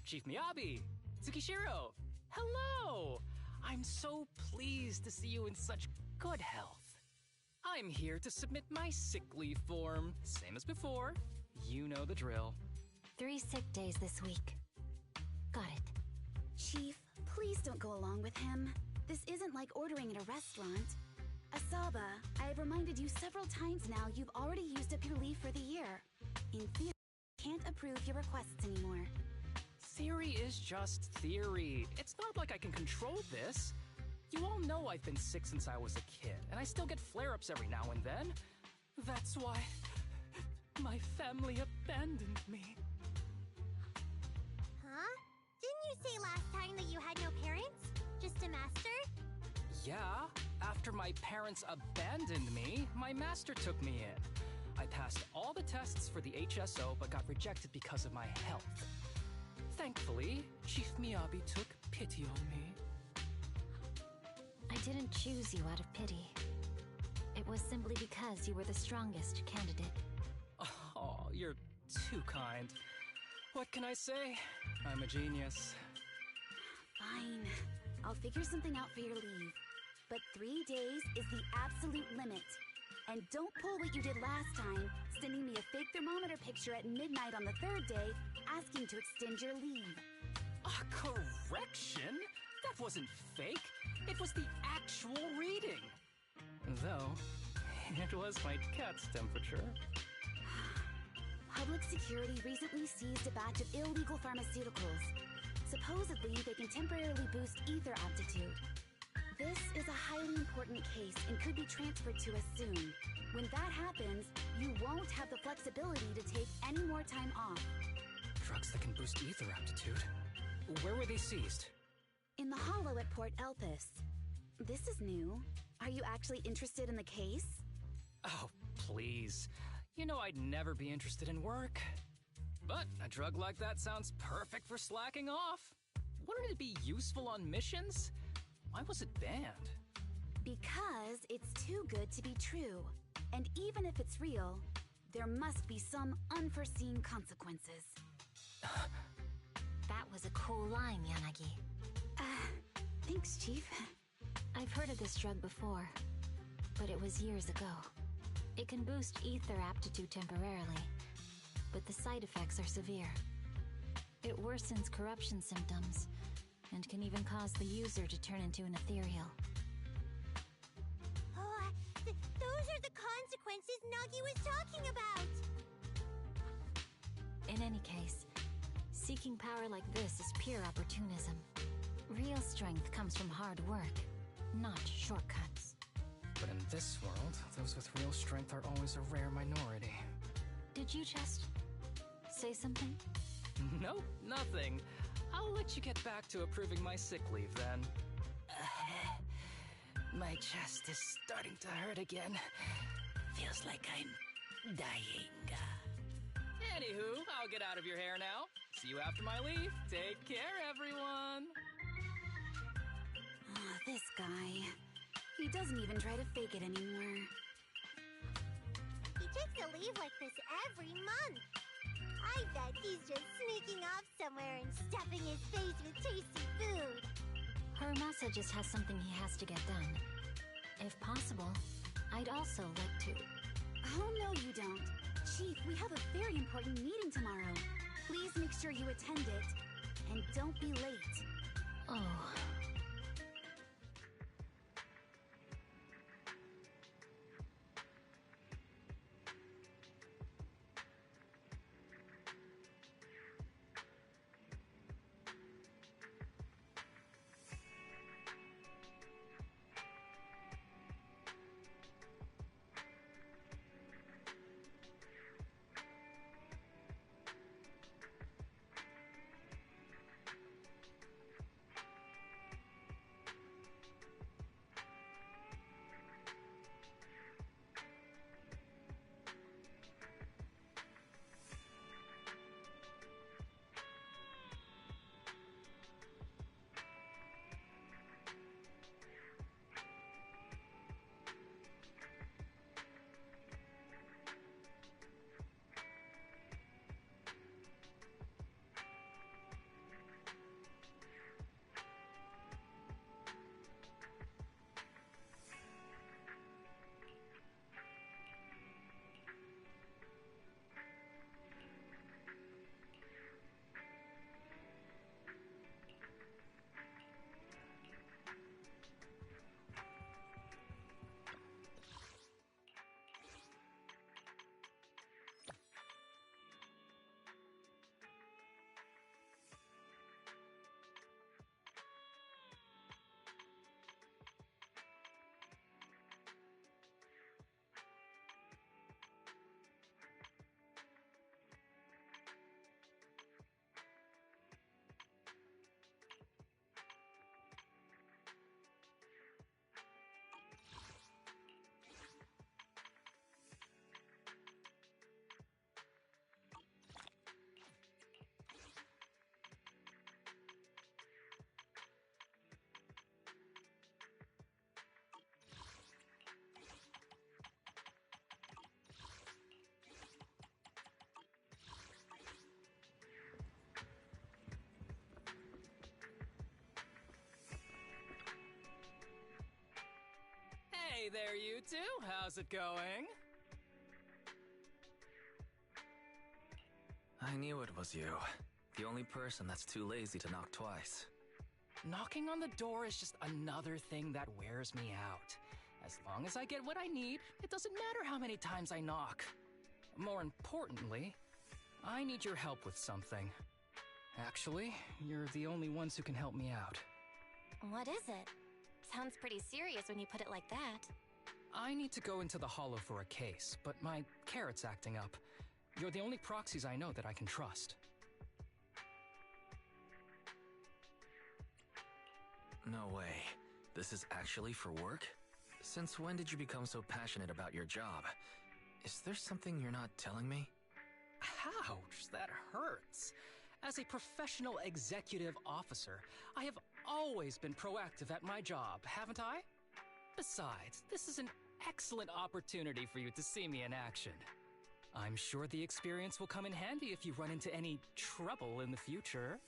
Chief Miyabi! Tsukishiro! Hello! I'm so pleased to see you in such good health. I'm here to submit my sick leave form. Same as before. You know the drill. 3 sick days this week. Got it. Chief, please don't go along with him. This isn't like ordering at a restaurant. Asaba, I have reminded you several times now you've already used up your leave for the year. In theory, I can't approve your requests anymore. Theory is just theory. It's not like I can control this. You all know I've been sick since I was a kid, and I still get flare-ups every now and then. That's why my family abandoned me. Huh? Didn't you say last time that you had no parents? Just a master? Yeah, after my parents abandoned me, my master took me in. I passed all the tests for the HSO but got rejected because of my health. Thankfully, Chief Miyabi took pity on me. I didn't choose you out of pity. It was simply because you were the strongest candidate. Oh, you're too kind. What can I say? I'm a genius. Fine. I'll figure something out for your leave. But 3 days is the absolute limit. And don't pull what you did last time, sending me a fake thermometer picture at midnight on the 3rd day, asking to extend your leave. A correction? That wasn't fake. It was the actual reading. Though, it was my cat's temperature. Public security recently seized a batch of illegal pharmaceuticals. Supposedly, they can temporarily boost ether aptitude. This is a highly important case and could be transferred to us soon. When that happens, you won't have the flexibility to take any more time off. Drugs that can boost ether aptitude. Where were they seized? In the hollow at Port Elpis. This is new. Are you actually interested in the case? Oh, please. You know I'd never be interested in work. But a drug like that sounds perfect for slacking off. Wouldn't it be useful on missions? Why was it banned? Because it's too good to be true. And even if it's real, there must be some unforeseen consequences. That was a cool line, Yanagi. Thanks, Chief. I've heard of this drug before, but it was years ago. It can boost ether aptitude temporarily, but the side effects are severe. It worsens corruption symptoms, and can even cause the user to turn into an ethereal. Oh, those are the consequences Nagi was talking about! In any case, seeking power like this is pure opportunism. Real strength comes from hard work, not shortcuts. But in this world, those with real strength are always a rare minority. Did you just say something? Nope, nothing. I'll let you get back to approving my sick leave then. My chest is starting to hurt again. Feels like I'm dying. Anywho, I'll get out of your hair now. See you after my leave. Take care, everyone. Oh, this guy. He doesn't even try to fake it anymore. He takes a leave like this every month. I bet he's just sneaking off somewhere and stuffing his face with tasty food. Harumasa just has something he has to get done. If possible, I'd also like to... Oh, no you don't. Chief, we have a very important meeting tomorrow. Please make sure you attend it. And don't be late. Oh... Hey there, you two. How's it going? I knew it was you. The only person that's too lazy to knock twice. Knocking on the door is just another thing that wears me out. As long as I get what I need, it doesn't matter how many times I knock. More importantly, I need your help with something. Actually, you're the only ones who can help me out. What is it? Sounds pretty serious when you put it like that. I need to go into the Hollow for a case, but my carrot's acting up. You're the only proxies I know that I can trust. No way. This is actually for work? Since when did you become so passionate about your job? Is there something you're not telling me? Ouch, that hurts. As a professional executive officer, I have always been proactive at my job, haven't I? Besides, this is an excellent opportunity for you to see me in action. I'm sure the experience will come in handy if you run into any trouble in the future.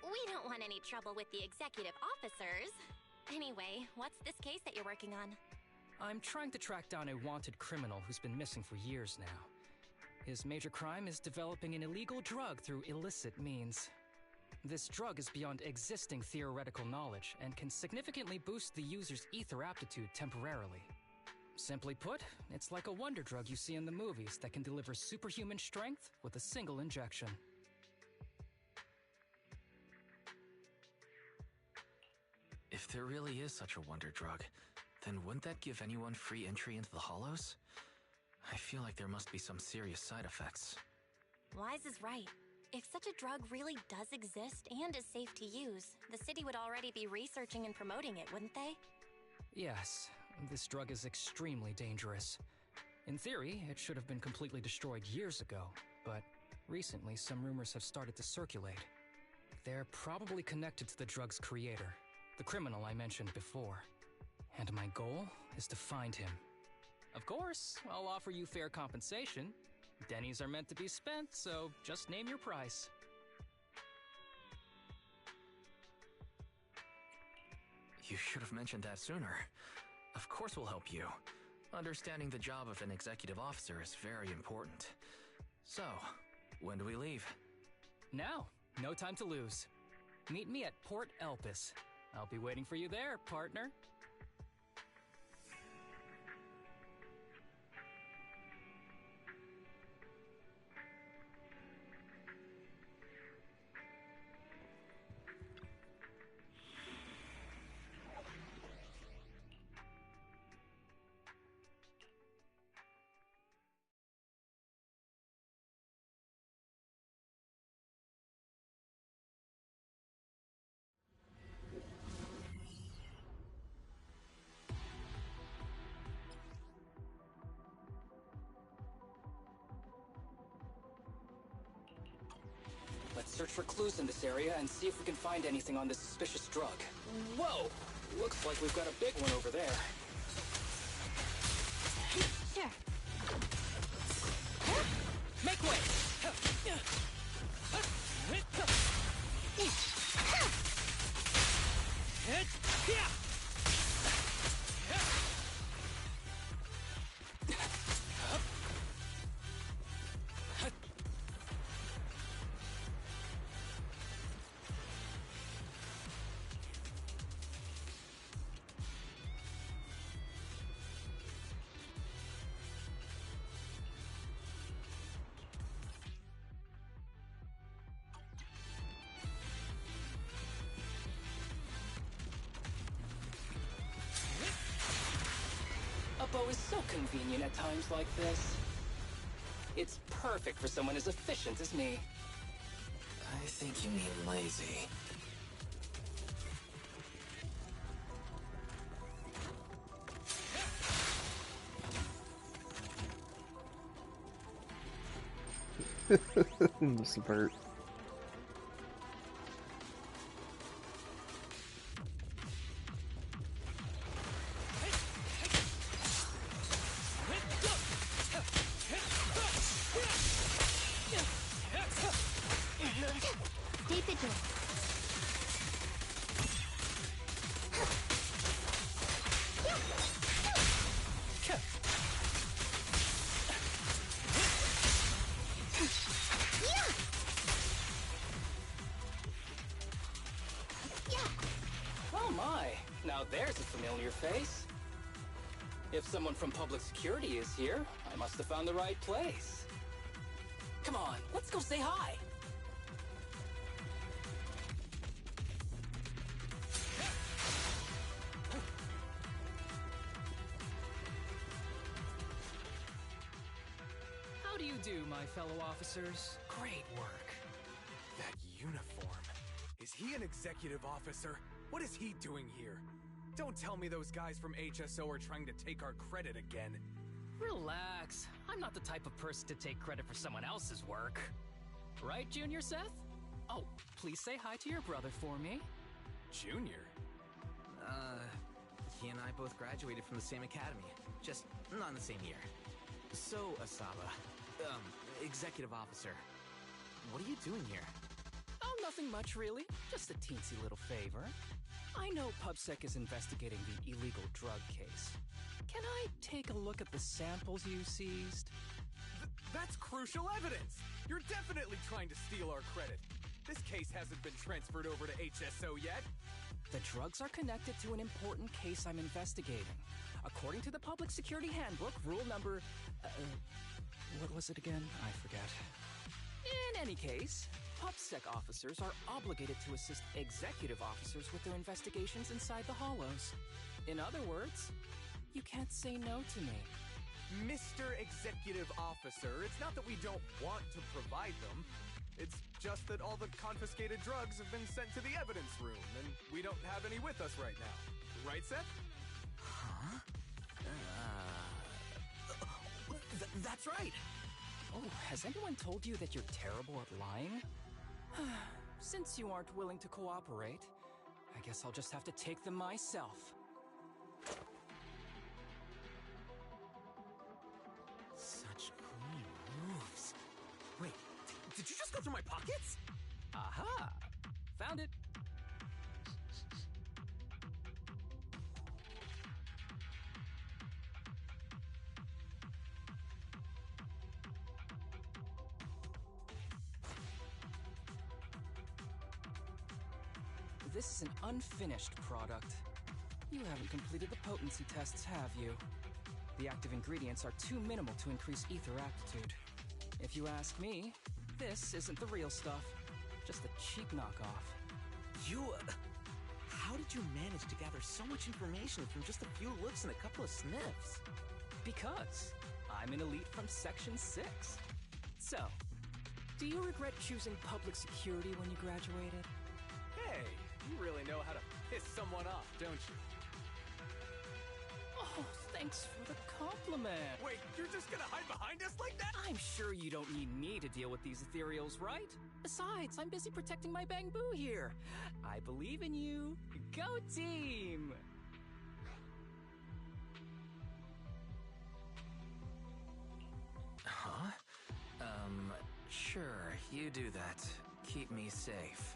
We don't want any trouble with the executive officers. Anyway, what's this case that you're working on? I'm trying to track down a wanted criminal who's been missing for years now. His major crime is developing an illegal drug through illicit means. This drug is beyond existing theoretical knowledge and can significantly boost the user's ether aptitude temporarily. Simply put, it's like a wonder drug you see in the movies that can deliver superhuman strength with a single injection. If there really is such a wonder drug, then wouldn't that give anyone free entry into the Hollows? I feel like there must be some serious side effects. Wise is right. If such a drug really does exist and is safe to use, the city would already be researching and promoting it, wouldn't they? Yes, this drug is extremely dangerous. In theory, it should have been completely destroyed years ago, but recently some rumors have started to circulate. They're probably connected to the drug's creator, the criminal I mentioned before. And my goal is to find him. Of course, I'll offer you fair compensation. Dennies are meant to be spent, so just name your price. You should have mentioned that sooner. Of course we'll help you. Understanding the job of an executive officer is very important. So, when do we leave? Now, no time to lose. Meet me at Port Elpis. I'll be waiting for you there, partner. Let's search for clues in this area and see if we can find anything on this suspicious drug. Whoa! Looks like we've got a big one over there. Sure. Make way! A bow is so convenient at times like this. It's perfect for someone as efficient as me. I think you mean lazy. Subvert. Stay vigilant. familiar face. If someone from public security is here, I must have found the right place. Come on, let's go say hi. How do you do, my fellow officers? Great work. That uniform. Is he an executive officer? What is he doing here? Don't tell me those guys from HSO are trying to take our credit again. Relax. I'm not the type of person to take credit for someone else's work. Right, Junior Seth? Oh, please say hi to your brother for me. Junior? He and I both graduated from the same academy. Just not in the same year. So, Asaba, executive officer, what are you doing here? Oh, nothing much, really. Just a teensy little favor. I know PubSec is investigating the illegal drug case. Can I take a look at the samples you seized? That's crucial evidence! You're definitely trying to steal our credit. This case hasn't been transferred over to HSO yet. The drugs are connected to an important case I'm investigating. According to the Public Security Handbook, rule number... what was it again? I forget. In any case, PubSec officers are obligated to assist executive officers with their investigations inside the Hollows. In other words, you can't say no to me. Mr. Executive Officer, it's not that we don't want to provide them. It's just that all the confiscated drugs have been sent to the evidence room, and we don't have any with us right now. Right, Seth? Huh? That's right! Oh, has anyone told you that you're terrible at lying? Since you aren't willing to cooperate, I guess I'll just have to take them myself. Such clean moves. Wait, did you just go through my pockets? Aha! Found it! This is an unfinished product. You haven't completed the potency tests, have you? The active ingredients are too minimal to increase ether aptitude. If you ask me, this isn't the real stuff. Just a cheap knockoff. How did you manage to gather so much information from just a few looks and a couple of sniffs? Because I'm an elite from Section 6. So, do you regret choosing public security when you graduated? Hey, you really know how to piss someone off, don't you? Oh, thanks for the compliment. Wait, you're just gonna hide behind us like that? I'm sure you don't need me to deal with these ethereals, right? Besides, I'm busy protecting my Bangbu here. I believe in you. Go team! Huh? Sure, you do that. Keep me safe.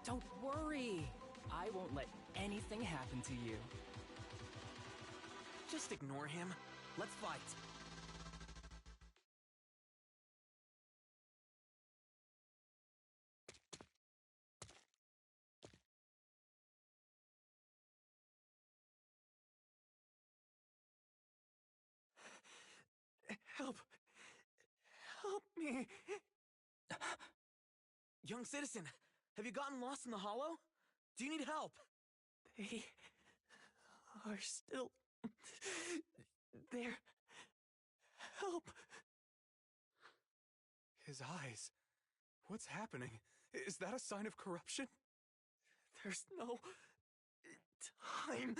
Don't worry. I won't let anything happen to you. Just ignore him. Let's fight. Help! Help me! Young citizen, have you gotten lost in the hollow? Do you need help? They are still there. Help! His eyes. What's happening? Is that a sign of corruption? There's no time.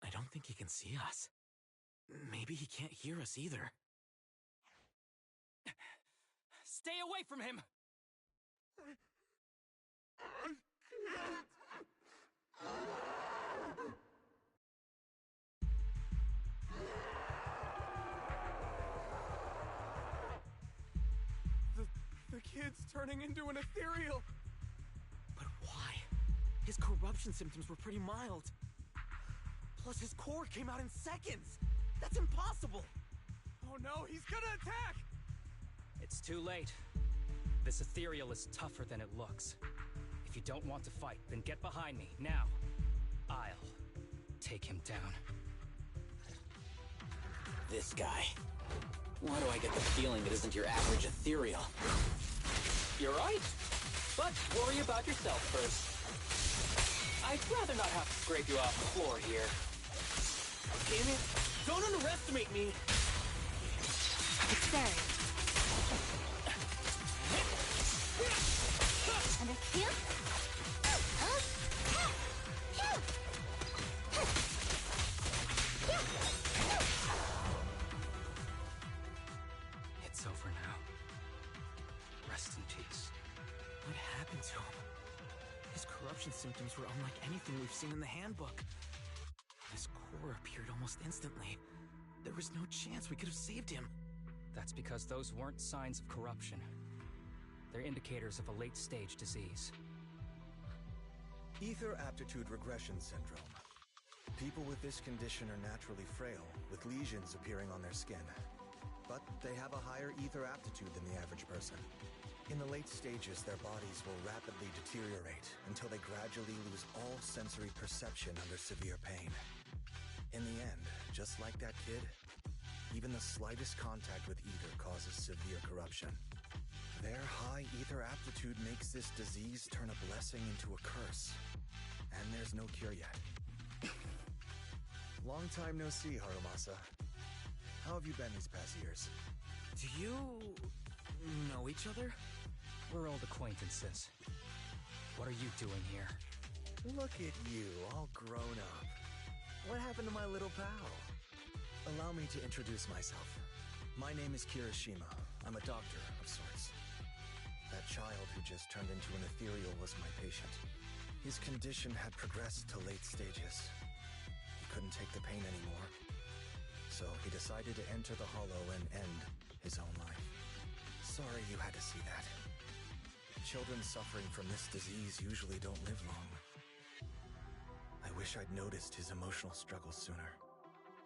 I don't think he can see us. Maybe he can't hear us either. Stay away from him! The kid's turning into an ethereal. But why? His corruption symptoms were pretty mild. Plus his core came out in seconds! That's impossible! Oh no, he's gonna attack! It's too late. This ethereal is tougher than it looks. If you don't want to fight, then get behind me, now. I'll take him down. This guy. Why do I get the feeling it isn't your average ethereal? You're right. But worry about yourself first. I'd rather not have to scrape you off the floor here. Damn it! Don't underestimate me! It's very. Understand? It's over now. Rest in peace. What happened to him? His corruption symptoms were unlike anything we've seen in the handbook. His core appeared almost instantly. There was no chance we could have saved him. That's because those weren't signs of corruption. They're indicators of a late-stage disease. Ether aptitude regression syndrome. People with this condition are naturally frail, with lesions appearing on their skin. But they have a higher ether aptitude than the average person. In the late stages, their bodies will rapidly deteriorate until they gradually lose all sensory perception under severe pain. In the end, just like that kid, even the slightest contact with ether causes severe corruption. Their high ether aptitude makes this disease turn a blessing into a curse. And there's no cure yet. Long time no see, Harumasa. How have you been these past years? Do you know each other? We're old acquaintances. What are you doing here? Look at you, all grown up. What happened to my little pal? Allow me to introduce myself. My name is Kirishima. I'm a doctor of sorts. That child who just turned into an ethereal was my patient. His condition had progressed to late stages. He couldn't take the pain anymore. So he decided to enter the Hollow and end his own life. Sorry you had to see that. Children suffering from this disease usually don't live long. I wish I'd noticed his emotional struggles sooner.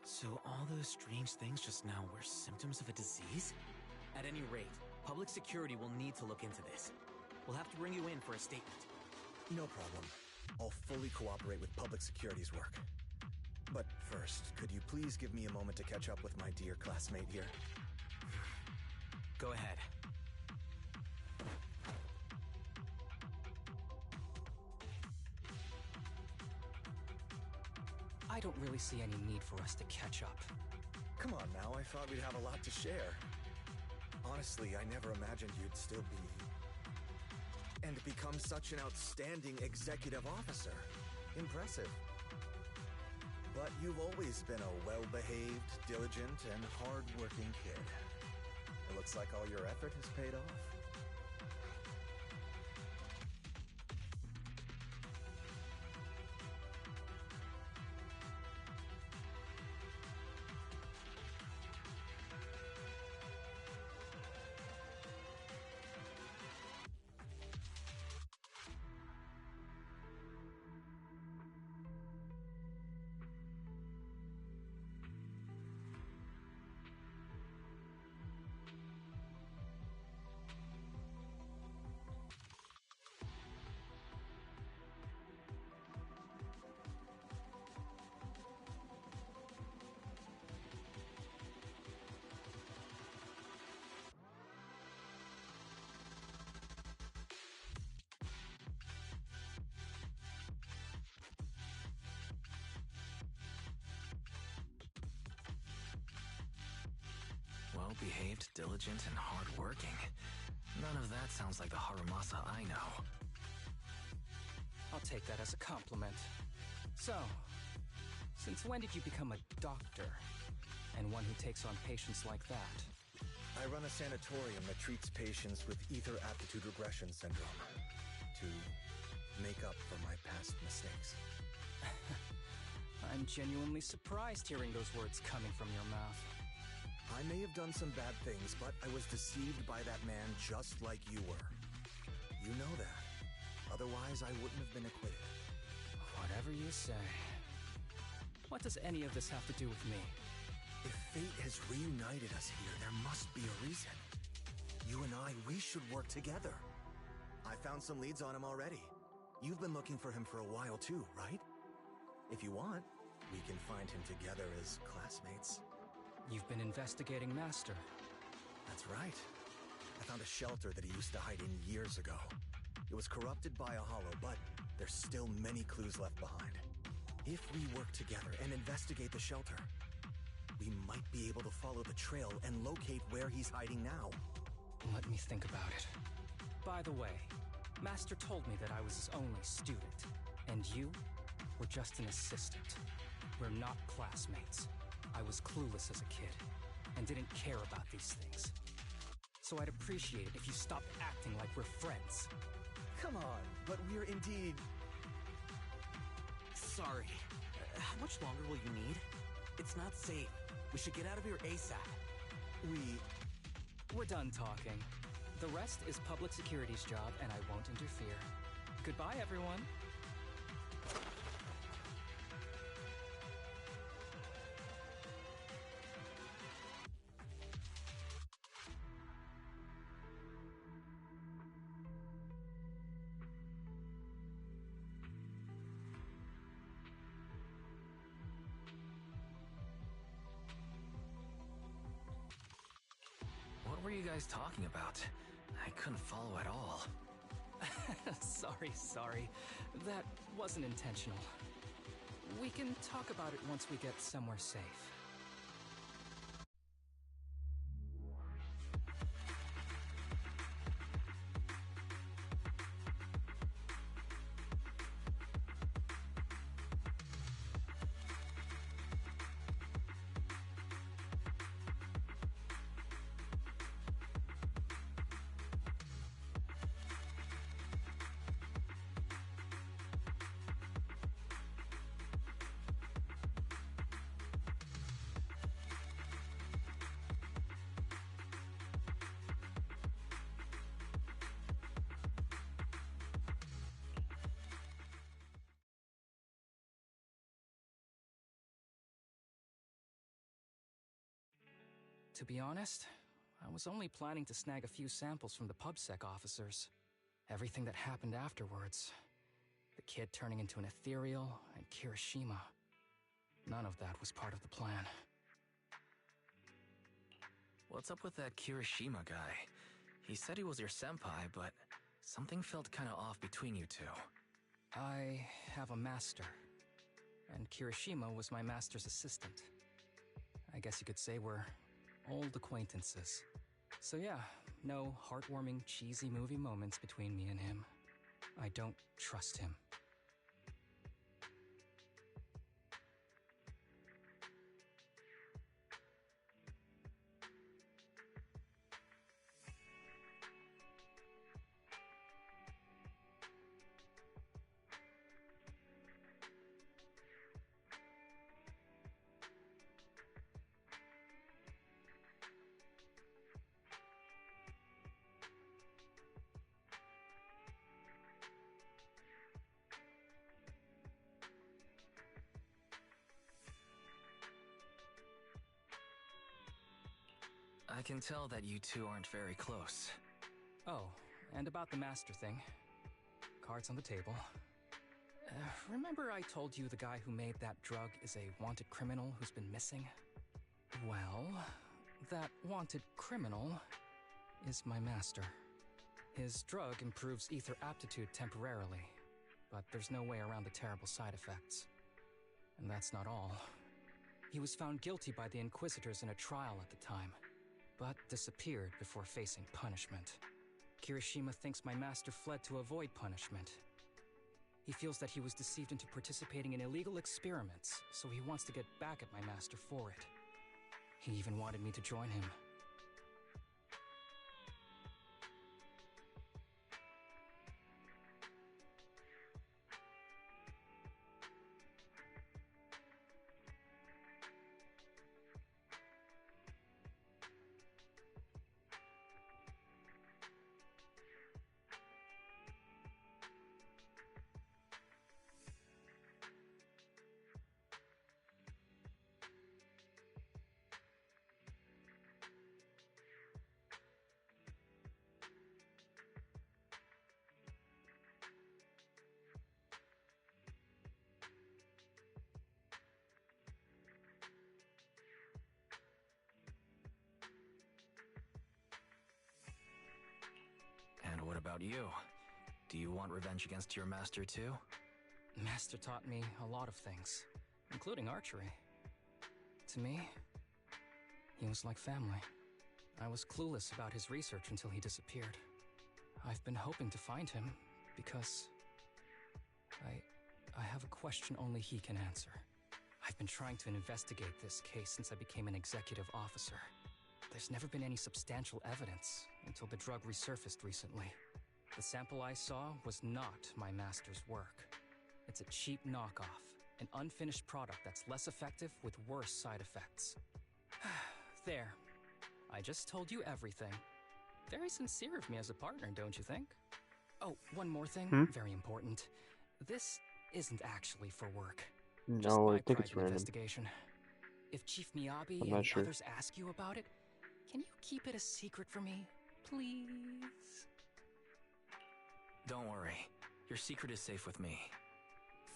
So all those strange things just now were symptoms of a disease? At any rate, public security will need to look into this. We'll have to bring you in for a statement. No problem. I'll fully cooperate with public security's work. But first, could you please give me a moment to catch up with my dear classmate here? Go ahead. I don't really see any need for us to catch up. Come on now, I thought we'd have a lot to share. Honestly, I never imagined you'd still be... and become such an outstanding executive officer. Impressive. But you've always been a well-behaved, diligent, and hard-working kid. It looks like all your effort has paid off. Well-behaved, diligent, and hard-working. None of that sounds like the Harumasa I know. I'll take that as a compliment. So, since when did you become a doctor? And one who takes on patients like that? I run a sanatorium that treats patients with ether aptitude regression syndrome to make up for my past mistakes. I'm genuinely surprised hearing those words coming from your mouth. I may have done some bad things, but I was deceived by that man just like you were. You know that. Otherwise, I wouldn't have been acquitted. Whatever you say. What does any of this have to do with me? If fate has reunited us here, there must be a reason. You and I, we should work together. I found some leads on him already. You've been looking for him for a while too, right? If you want, we can find him together as classmates. You've been investigating Master. That's right. I found a shelter that he used to hide in years ago. It was corrupted by a hollow, but there's still many clues left behind. If we work together and investigate the shelter, we might be able to follow the trail and locate where he's hiding now. Let me think about it. By the way, Master told me that I was his only student, and you were just an assistant. We're not classmates. I was clueless as a kid, and didn't care about these things. So I'd appreciate it if you stopped acting like we're friends. Come on, but we're indeed... Sorry. How much longer will you need? It's not safe. We should get out of here ASAP. We're done talking. The rest is public security's job, and I won't interfere. Goodbye, everyone. What were you guys talking about? I couldn't follow at all. Sorry. That wasn't intentional. We can talk about it once we get somewhere safe. To be honest, I was only planning to snag a few samples from the PubSec officers. Everything that happened afterwards. The kid turning into an ethereal, and Kirishima. None of that was part of the plan. What's up with that Kirishima guy? He said he was your senpai, but something felt kinda off between you two. I have a master, and Kirishima was my master's assistant. I guess you could say we're old acquaintances. So yeah, no heartwarming, cheesy movie moments between me and him. I don't trust him. I can tell that you two aren't very close. Oh, and about the master thing. Cards on the table. Remember I told you the guy who made that drug is a wanted criminal who's been missing? Well, that wanted criminal is my master. His drug improves ether aptitude temporarily, but there's no way around the terrible side effects. And that's not all. He was found guilty by the Inquisitors in a trial at the time, but disappeared before facing punishment. Kirishima thinks my master fled to avoid punishment. He feels that he was deceived into participating in illegal experiments, so he wants to get back at my master for it. He even wanted me to join him. about you? Do you want revenge against your master too? Master taught me a lot of things, including archery. To me, he was like family. I was clueless about his research until he disappeared. I've been hoping to find him because I have a question only he can answer. I've been trying to investigate this case since I became an executive officer. There's never been any substantial evidence until the drug resurfaced recently. The sample I saw was not my master's work. It's a cheap knockoff, an unfinished product that's less effective with worse side effects. There. I just told you everything. Very sincere of me as a partner, don't you think? Oh, one more thing, very important. This isn't actually for work. Just No, my I think it's private random. investigation. If Chief Miyabi I'm and not the sure. others ask you about it, can you keep it a secret for me, please? Don't worry. Your secret is safe with me.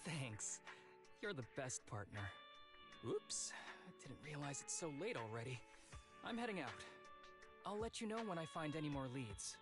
Thanks. You're the best partner. Oops, I didn't realize it's so late already. I'm heading out. I'll let you know when I find any more leads.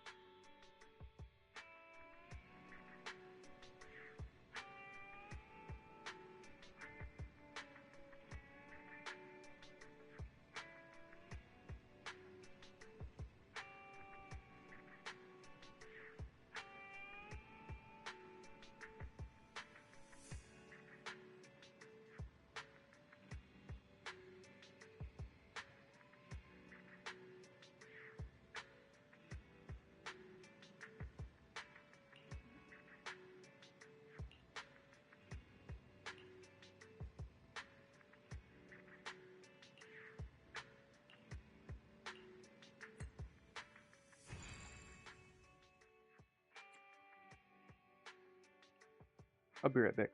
I'll be right back.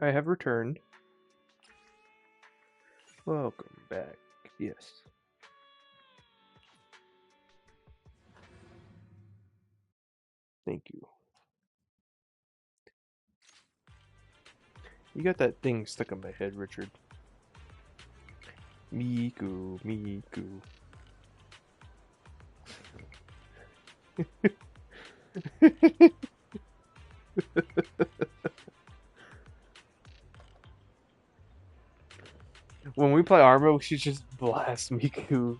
I have returned. Welcome back. Yes. Thank you. You got that thing stuck in my head, Richard. Miku, Miku. When we play Armo, she just blasts Miku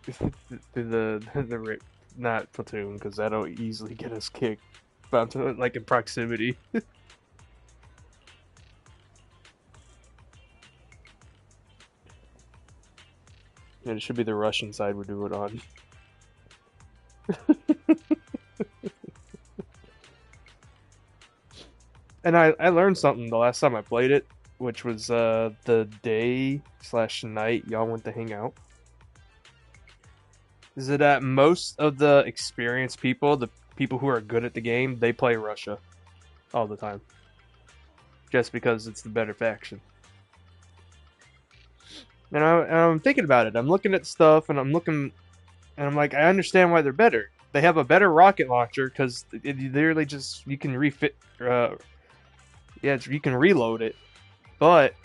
through the not platoon, because that'll easily get us kicked. But I'm like in proximity. And it should be the Russian side we do it on. And I learned something the last time I played it, which was the day/night y'all went to hang out. Is that most of the experienced people, the people who are good at the game, they play Russia all the time. just because it's the better faction. And I'm thinking about it. I'm looking at stuff, and I'm like, I understand why they're better. They have a better rocket launcher because it literally just you can refit. You can reload it, but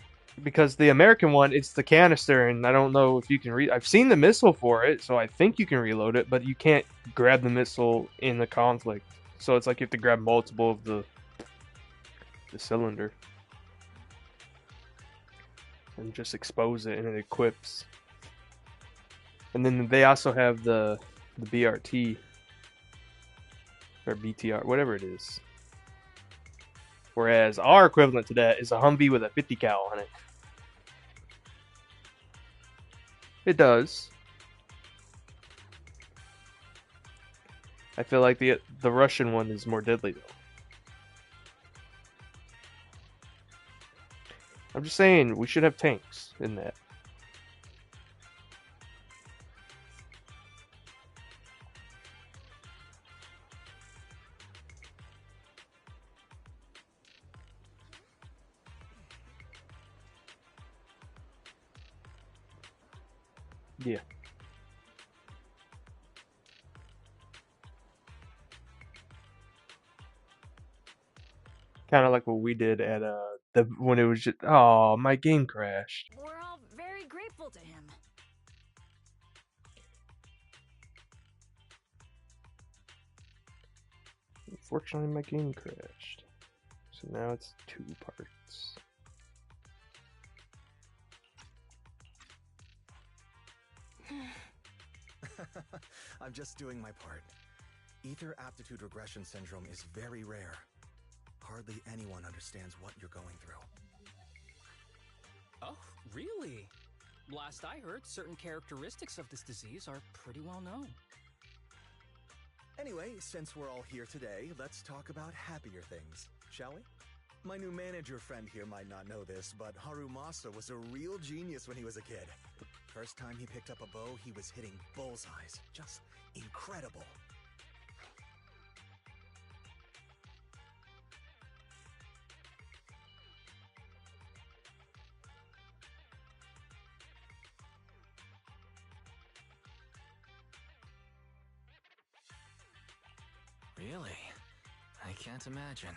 because the American one, it's the canister, and I don't know if you can I've seen the missile for it, so I think you can reload it, but you can't grab the missile in the conflict. So it's like you have to grab multiple of the cylinder and just expose it, and it equips. And then they also have the BRT or BTR, whatever it is. Whereas our equivalent to that is a Humvee with a 50 cal on it. It does. I feel like the Russian one is more deadly though. I'm just saying we should have tanks in that. Yeah. Kind of like what we did at when it was just my game crashed. We're all very grateful to him. Unfortunately, my game crashed. So now it's 2 parts. I'm just doing my part. Ether aptitude regression syndrome is very rare. Hardly anyone understands what you're going through. Oh, really? Last I heard, certain characteristics of this disease are pretty well known. Anyway, since we're all here today, let's talk about happier things, shall we? My new manager friend here might not know this, but Harumasa was a real genius when he was a kid. First time he picked up a bow, he was hitting bullseyes. Just incredible. Really? I can't imagine.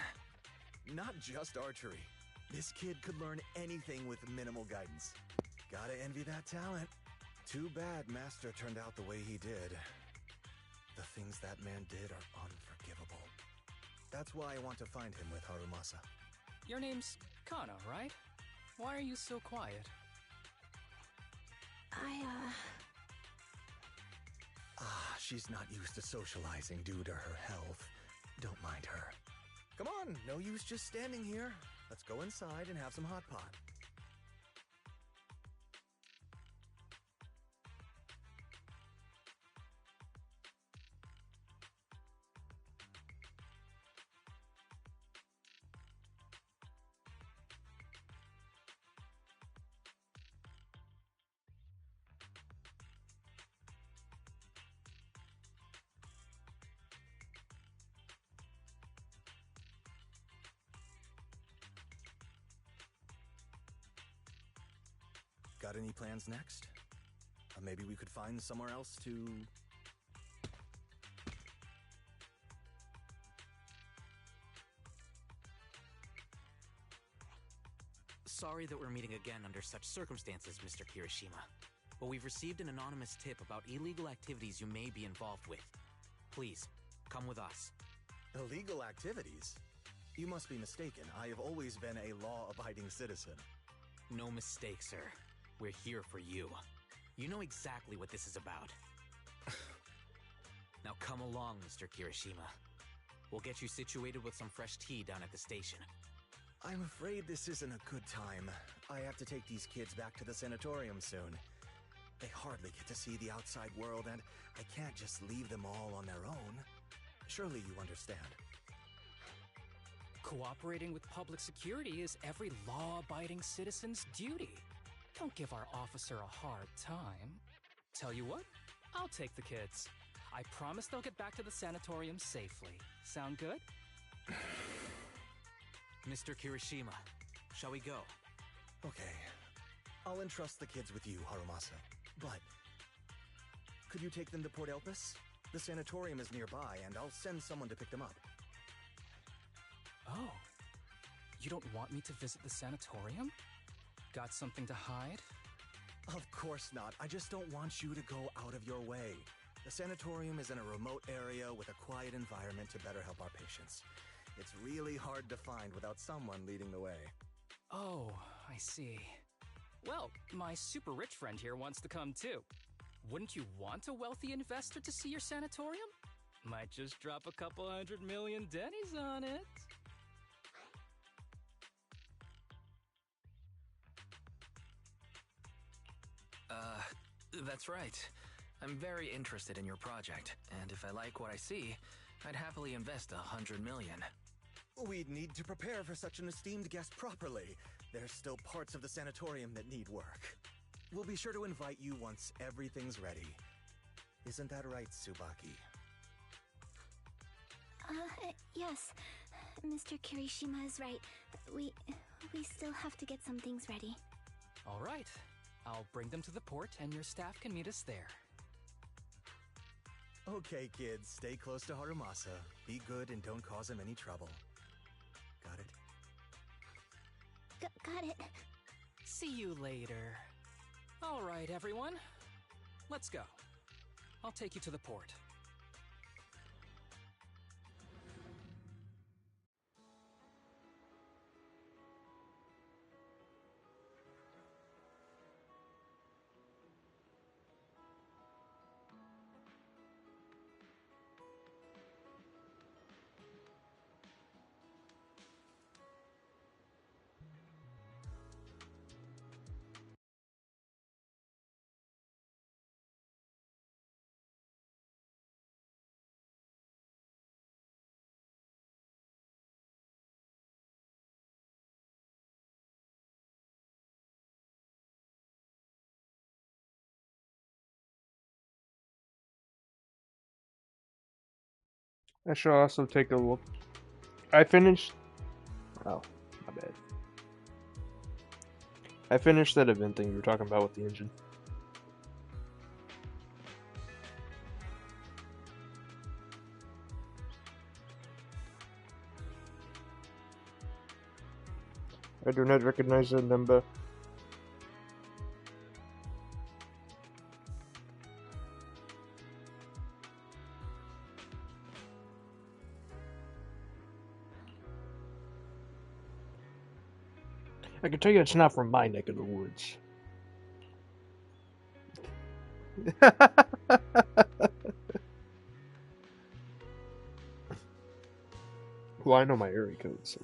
Not just archery. This kid could learn anything with minimal guidance. Gotta envy that talent. Too bad Master turned out the way he did. The things that man did are unforgivable. That's why I want to find him with Harumasa. Your name's Kana, right? Why are you so quiet? She's not used to socializing due to her health. Don't mind her. Come on, no use just standing here. Let's go inside and have some hot pot. Got any plans next? Maybe we could find somewhere else to... Sorry that we're meeting again under such circumstances, Mr. Kirishima. But we've received an anonymous tip about illegal activities you may be involved with. Please, come with us. Illegal activities? You must be mistaken. I have always been a law-abiding citizen. No mistake, sir. We're here for you. You know exactly what this is about. Now come along, Mr. Kirishima. We'll get you situated with some fresh tea down at the station. I'm afraid this isn't a good time. I have to take these kids back to the sanatorium soon. They hardly get to see the outside world, and I can't just leave them all on their own. Surely you understand. Cooperating with public security is every law-abiding citizen's duty. Don't give our officer a hard time. Tell you what, I'll take the kids. I promise they'll get back to the sanatorium safely. Sound good? Mr. Kirishima, Shall we go? Okay. I'll entrust the kids with you, Harumasa. But could you take them to Port Elpis? The sanatorium is nearby, and I'll send someone to pick them up. Oh. You don't want me to visit the sanatorium? Got something to hide? Of course not. I just don't want you to go out of your way. The sanatorium is in a remote area with a quiet environment to better help our patients. It's really hard to find without someone leading the way. Oh, I see. Well, my super rich friend here wants to come too. Wouldn't you want a wealthy investor to see your sanatorium? Might just drop a couple $100 million dennies on it. That's right. I'm very interested in your project, and if I like what I see, I'd happily invest $100 million. We'd need to prepare for such an esteemed guest properly. There's still parts of the sanatorium that need work. We'll be sure to invite you once everything's ready. Isn't that right, Tsubaki? Yes. Mr. Kirishima is right. We still have to get some things ready. All right. I'll bring them to the port, and your staff can meet us there. Okay, kids, stay close to Harumasa. Be good and don't cause him any trouble. Got it? Got it. See you later. All right, everyone. Let's go. I'll take you to the port. I shall also take a look. I finished. Oh, my bad. I finished that event thing you were talking about with the engine. I do not recognize that number. I can tell you it's not from my neck of the woods. Well, I know my area code, so.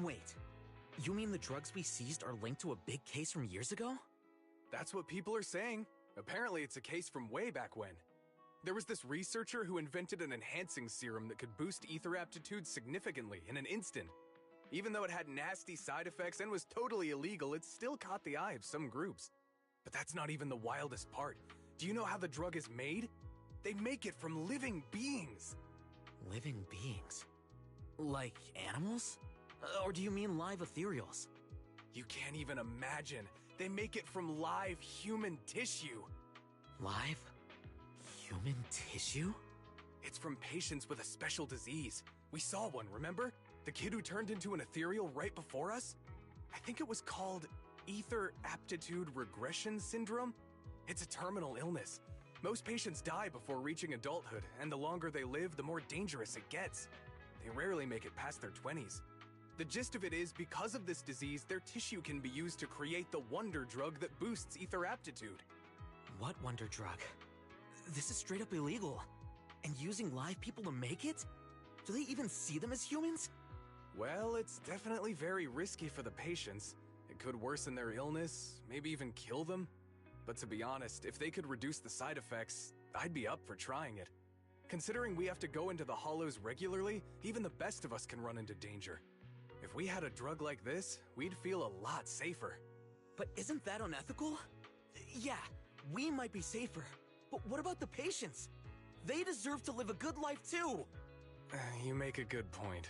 Wait. You mean the drugs we seized are linked to a big case from years ago? That's what people are saying. Apparently it's a case from way back when. There was this researcher who invented an enhancing serum that could boost ether aptitude significantly in an instant. Even though it had nasty side effects and was totally illegal, it still caught the eye of some groups. But that's not even the wildest part. Do you know how the drug is made? They make it from living beings. Living beings? Like animals? Or do you mean live ethereals? You can't even imagine. They make it from live human tissue. Live? Human tissue? It's from patients with a special disease. We saw one, remember? The kid who turned into an ethereal right before us? I think it was called Ether Aptitude Regression Syndrome. It's a terminal illness. Most patients die before reaching adulthood, and the longer they live, the more dangerous it gets. They rarely make it past their 20s. The gist of it is, because of this disease, their tissue can be used to create the wonder drug that boosts ether aptitude. What wonder drug? This is straight up illegal. And using live people to make it? Do they even see them as humans? Well, it's definitely very risky for the patients. It could worsen their illness, maybe even kill them. But to be honest, if they could reduce the side effects, I'd be up for trying it. Considering we have to go into the hollows regularly, even the best of us can run into danger. If we had a drug like this, we'd feel a lot safer. But isn't that unethical? Yeah, we might be safer, but what about the patients? They deserve to live a good life too! You make a good point.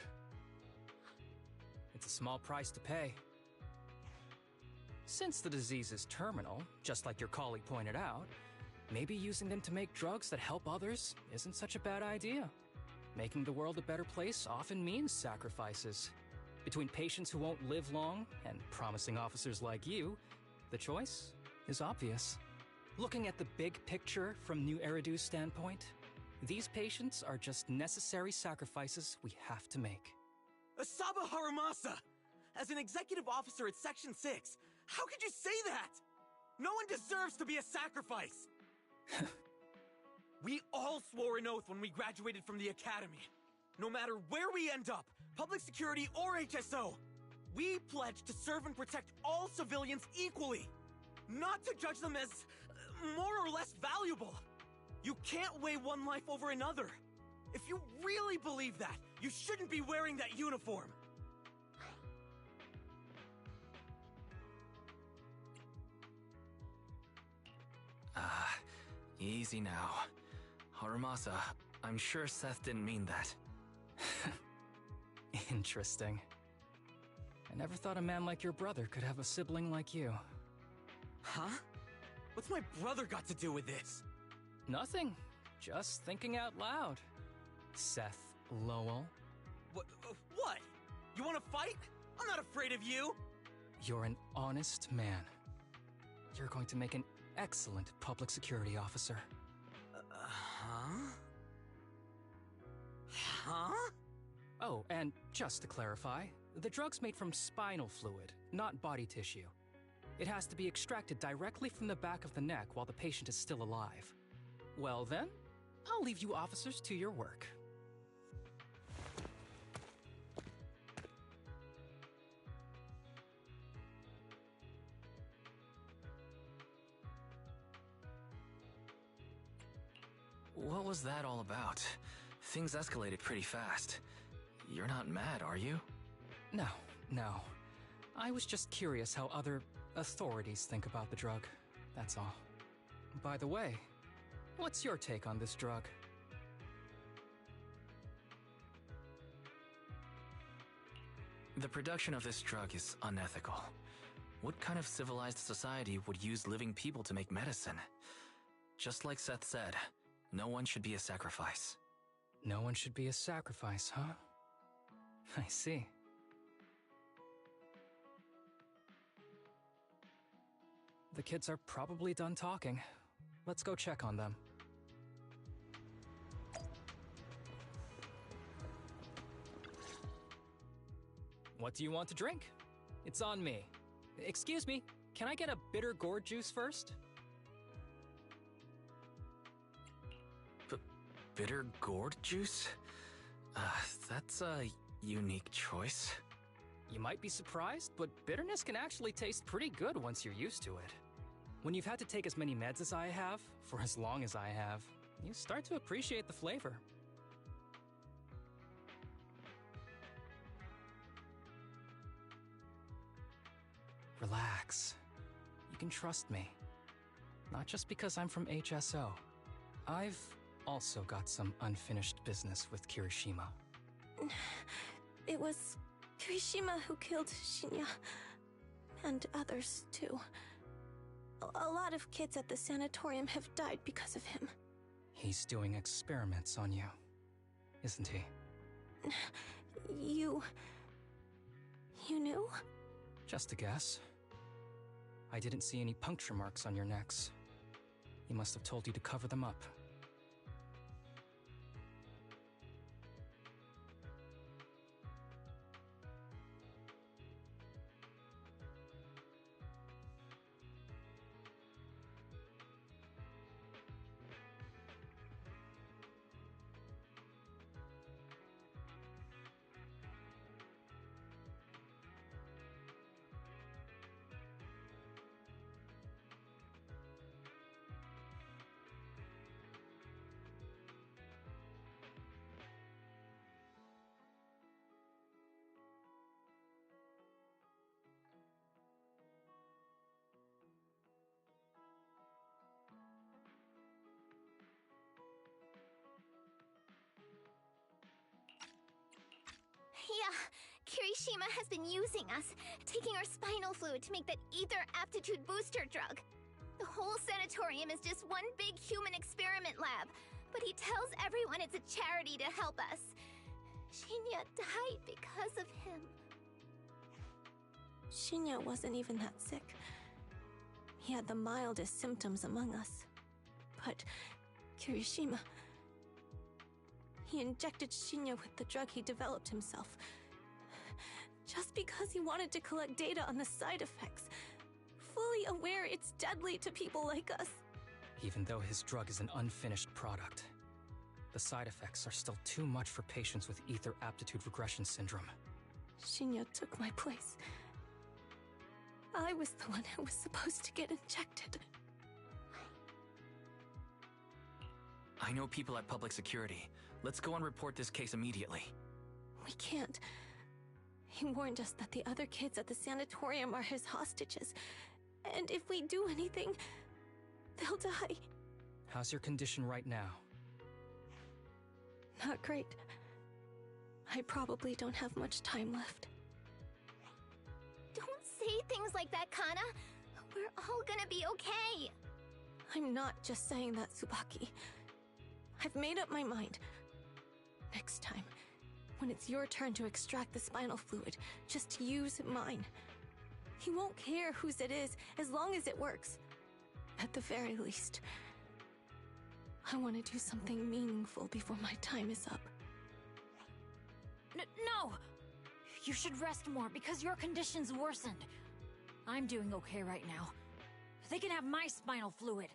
It's a small price to pay. Since the disease is terminal, just like your colleague pointed out, maybe using them to make drugs that help others isn't such a bad idea. Making the world a better place often means sacrifices. Between patients who won't live long and promising officers like you, the choice is obvious. Looking at the big picture from New Eridu's standpoint, these patients are just necessary sacrifices we have to make. Asaba Harumasa! As an executive officer at Section 6, how could you say that? No one deserves to be a sacrifice! We all swore an oath when we graduated from the academy. No matter where we end up, public security or HSO, we pledge to serve and protect all civilians equally, not to judge them as more or less valuable. You can't weigh one life over another. If you really believe that, you shouldn't be wearing that uniform. Easy now. Harumasa, I'm sure Seth didn't mean that. Interesting. I never thought a man like your brother could have a sibling like you. Huh? What's my brother got to do with this? Nothing. Just thinking out loud. Seth Lowell. What? You want to fight? I'm not afraid of you! You're an honest man. You're going to make an excellent public security officer. Huh? Huh? Oh, and just to clarify, the drug's made from spinal fluid, not body tissue. It has to be extracted directly from the back of the neck while the patient is still alive. Well then, I'll leave you officers to your work. What was that all about? Things escalated pretty fast. You're not mad, are you? No. I was just curious how other authorities think about the drug. That's all. By the way, what's your take on this drug? The production of this drug is unethical. What kind of civilized society would use living people to make medicine? Just like Seth said, no one should be a sacrifice. No one should be a sacrifice, huh? I see. The kids are probably done talking. Let's go check on them. What do you want to drink? It's on me. Excuse me, can I get a bitter gourd juice first? Bitter gourd juice? That's a unique choice. You might be surprised, but bitterness can actually taste pretty good once you're used to it. When you've had to take as many meds as I have, for as long as I have, you start to appreciate the flavor. Relax. You can trust me. Not just because I'm from HSO. I've also got some unfinished business with Kirishima. It was Kirishima who killed Shinya. And others, too. A lot of kids at the sanatorium have died because of him. He's doing experiments on you, isn't he? You knew? Just a guess. I didn't see any puncture marks on your necks. He must have told you to cover them up. Yeah, Kirishima has been using us, taking our spinal fluid to make that ether aptitude booster drug. The whole sanatorium is just one big human experiment lab, but he tells everyone it's a charity to help us. Shinya died because of him. Shinya wasn't even that sick. He had the mildest symptoms among us. But Kirishima... he injected Shinya with the drug he developed himself. Just because he wanted to collect data on the side effects. Fully aware it's deadly to people like us. Even though his drug is an unfinished product, the side effects are still too much for patients with ether aptitude regression syndrome. Shinya took my place. I was the one who was supposed to get injected. I know people at public security. Let's go and report this case immediately. We can't. He warned us that the other kids at the sanatorium are his hostages. And if we do anything, they'll die. How's your condition right now? Not great. I probably don't have much time left. Don't say things like that, Kana. We're all gonna be okay. I'm not just saying that, Tsubaki. I've made up my mind. Next time, when it's your turn to extract the spinal fluid, just use mine. He won't care whose it is, as long as it works. At the very least, I want to do something meaningful before my time is up. No! You should rest more because your condition's worsened. I'm doing okay right now. They can have my spinal fluid.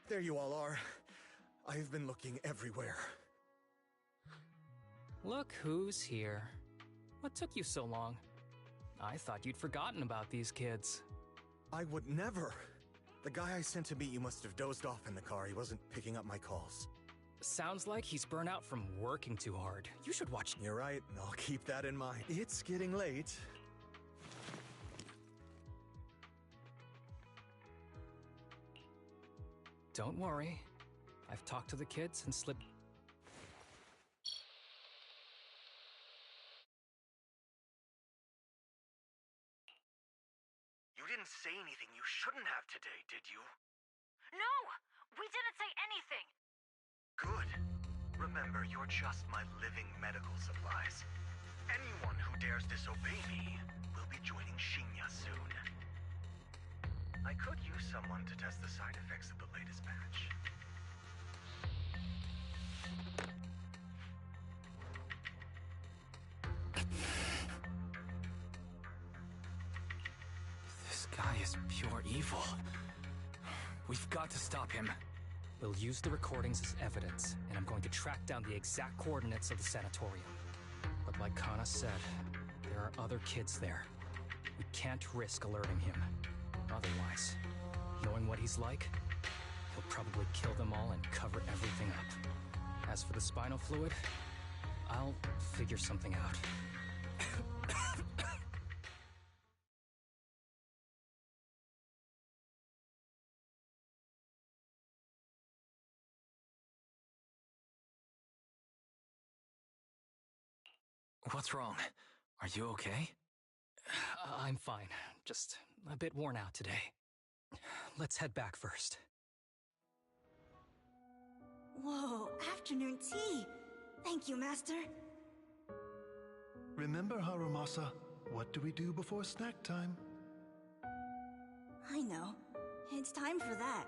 There you all are. I've been looking everywhere. Look who's here. What took you so long? I thought you'd forgotten about these kids. I would never. The guy I sent to meet you must have dozed off in the car. He wasn't picking up my calls. Sounds like he's burnt out from working too hard. You should watch... You're right, and I'll keep that in mind. It's getting late. Don't worry. I've talked to the kids and slipped... You didn't say anything you shouldn't have today, did you? No! We didn't say anything! Good. Remember, you're just my living medical supplies. Anyone who dares disobey me will be joining Shinya soon. I could use someone to test the side effects of the latest batch. This guy is pure evil. We've got to stop him. We'll use the recordings as evidence, and I'm going to track down the exact coordinates of the sanatorium. But like Kana said, there are other kids there. We can't risk alerting him. Otherwise, knowing what he's like, he'll probably kill them all and cover everything up. As for the spinal fluid, I'll figure something out. What's wrong? Are you okay? I'm fine. Just a bit worn out today. Let's head back first. Whoa, afternoon tea! Thank you, Master. Remember, Harumasa, what do we do before snack time? I know. It's time for that.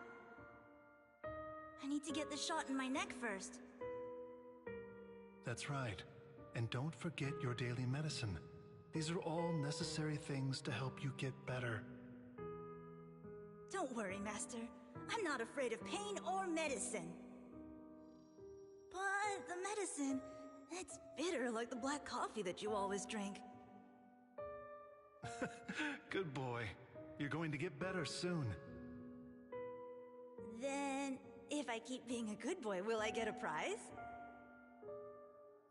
I need to get the shot in my neck first. That's right. And don't forget your daily medicine. These are all necessary things to help you get better. Don't worry, Master. I'm not afraid of pain or medicine. But the medicine, it's bitter like the black coffee that you always drink. Good boy. You're going to get better soon. Then, if I keep being a good boy, will I get a prize?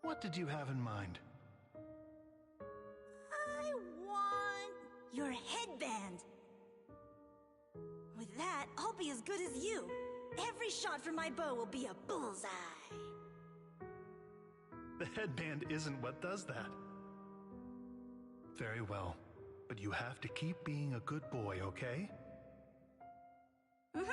What did you have in mind? I want your headband. With that, I'll be as good as you. Every shot from my bow will be a bullseye. The headband isn't what does that. Very well, but you have to keep being a good boy, okay? Mm-hmm.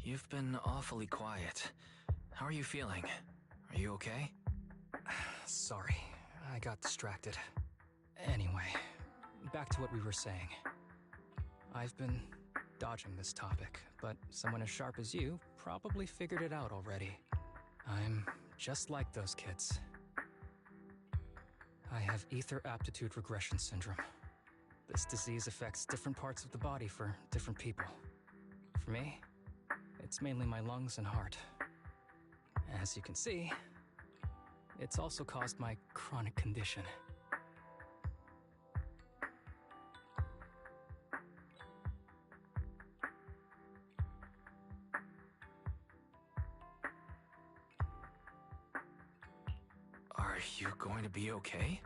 You've been awfully quiet. How are you feeling? Are you okay? Sorry, I got distracted. Anyway, back to what we were saying. I've been dodging this topic, but someone as sharp as you probably figured it out already. I'm just like those kids. I have ether aptitude regression syndrome. This disease affects different parts of the body for different people. For me, it's mainly my lungs and heart. As you can see, it's also caused my chronic condition. Are you going to be okay?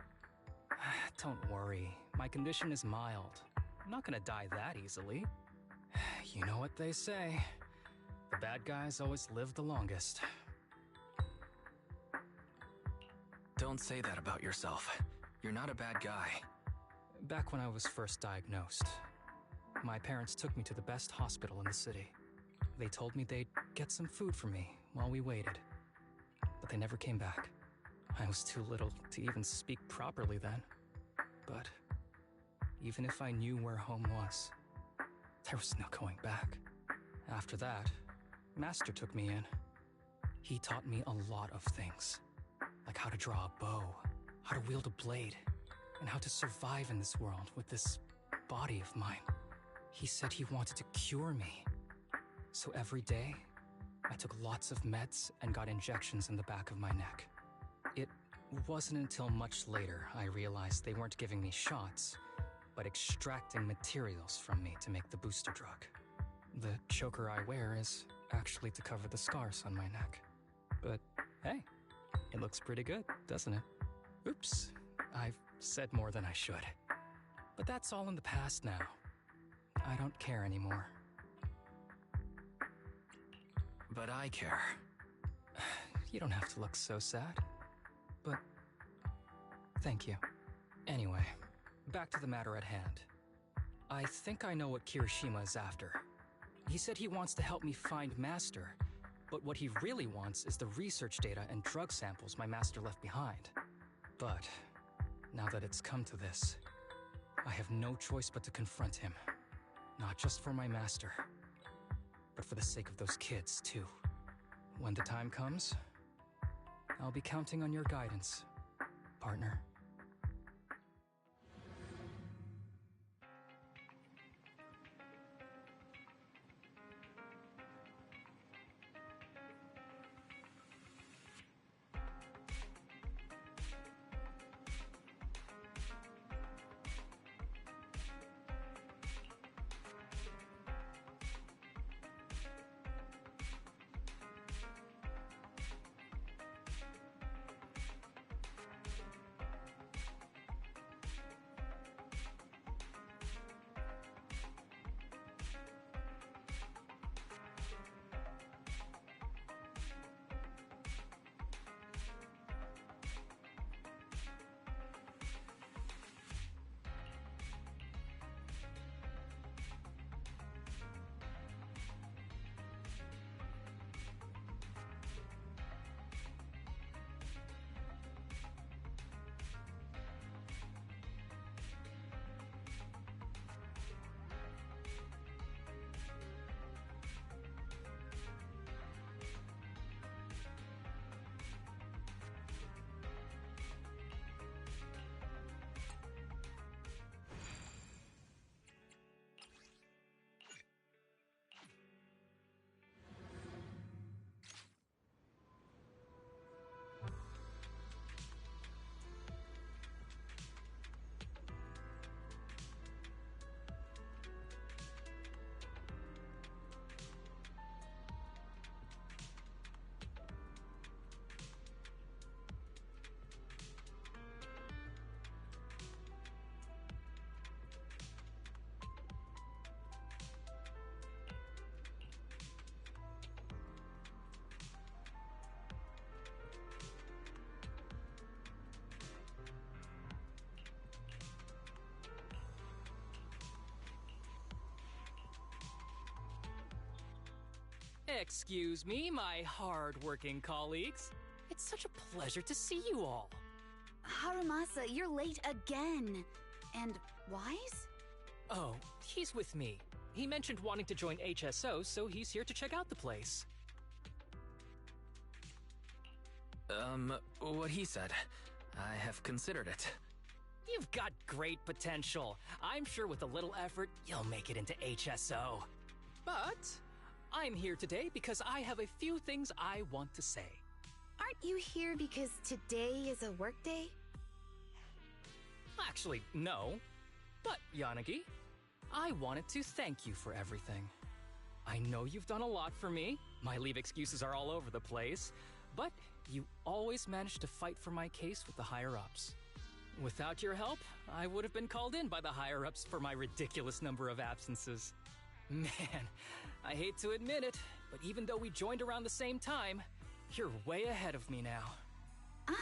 Don't worry, my condition is mild. I'm not gonna die that easily. You know what they say. The bad guys always live the longest. Don't say that about yourself. You're not a bad guy. Back when I was first diagnosed, my parents took me to the best hospital in the city. They told me they'd get some food for me while we waited. But they never came back. I was too little to even speak properly then. But even if I knew where home was, there was no going back. After that, Master took me in. He taught me a lot of things, like how to draw a bow, how to wield a blade, and how to survive in this world with this body of mine. He said he wanted to cure me. So every day, I took lots of meds and got injections in the back of my neck. It wasn't until much later I realized they weren't giving me shots, but extracting materials from me to make the booster drug. The choker I wear is actually to cover the scars on my neck. But hey, it looks pretty good, doesn't it? Oops, I've said more than I should. But that's all in the past now. I don't care anymore. But I care. You don't have to look so sad. But thank you. Anyway, back to the matter at hand. I think I know what Kirishima is after. He said he wants to help me find Master, but what he really wants is the research data and drug samples my master left behind. But now that it's come to this, I have no choice but to confront him. Not just for my master, but for the sake of those kids, too. When the time comes, I'll be counting on your guidance, partner. Excuse me, my hard-working colleagues. It's such a pleasure to see you all. Harumasa, you're late again. And Wise? Oh, he's with me. He mentioned wanting to join HSO, so he's here to check out the place. What he said. I have considered it. You've got great potential. I'm sure with a little effort, you'll make it into HSO. But I'm here today because I have a few things I want to say. Aren't you here because today is a work day? Actually, no. But, Yanagi, I wanted to thank you for everything. I know you've done a lot for me. My leave excuses are all over the place. But you always managed to fight for my case with the higher-ups. Without your help, I would have been called in by the higher-ups for my ridiculous number of absences. Man, I hate to admit it, but even though we joined around the same time, you're way ahead of me now.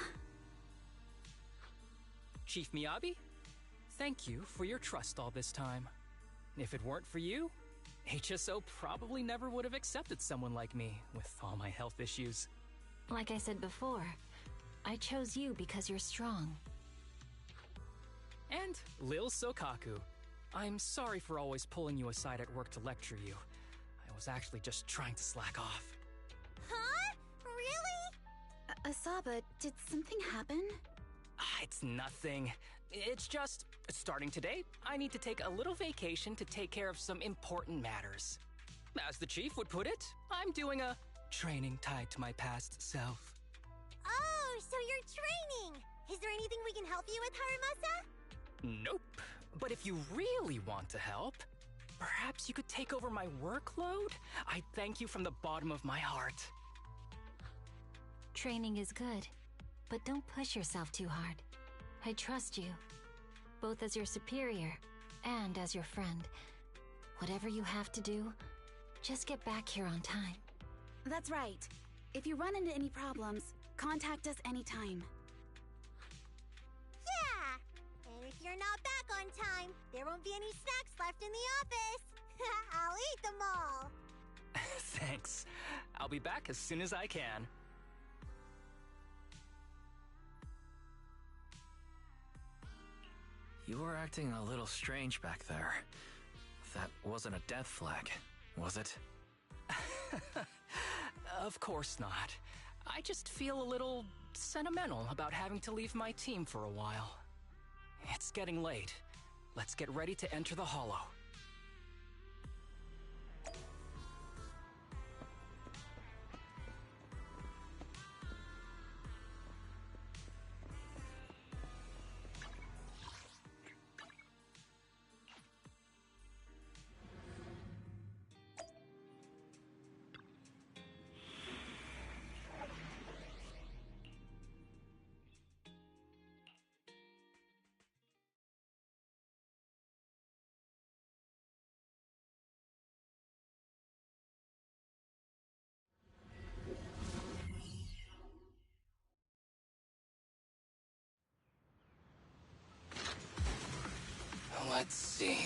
Chief Miyabi, thank you for your trust all this time. If it weren't for you, HSO probably never would have accepted someone like me with all my health issues. Like I said before, I chose you because you're strong. And Lil Sokaku, I'm sorry for always pulling you aside at work to lecture you. I was actually just trying to slack off. Huh? Really? Asaba, did something happen? It's nothing. It's just, starting today, I need to take a little vacation to take care of some important matters. As the chief would put it, I'm doing a training tied to my past self. Oh, so you're training! Is there anything we can help you with, Harumasa? Nope. But if you really want to help, perhaps you could take over my workload? I thank you from the bottom of my heart. Training is good, but don't push yourself too hard. I trust you, both as your superior and as your friend. Whatever you have to do, just get back here on time. That's right. If you run into any problems, contact us anytime. Yeah! And if you're not back on time, there won't be any snacks left in the office. I'll eat them all. Thanks. I'll be back as soon as I can. You were acting a little strange back there. That wasn't a death flag, was it? Of course not. I just feel a little sentimental about having to leave my team for a while. It's getting late. Let's get ready to enter the Hollow. Let's see.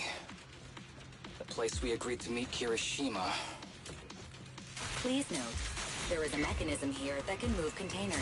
The place we agreed to meet Kirishima. Please note, there is a mechanism here that can move containers.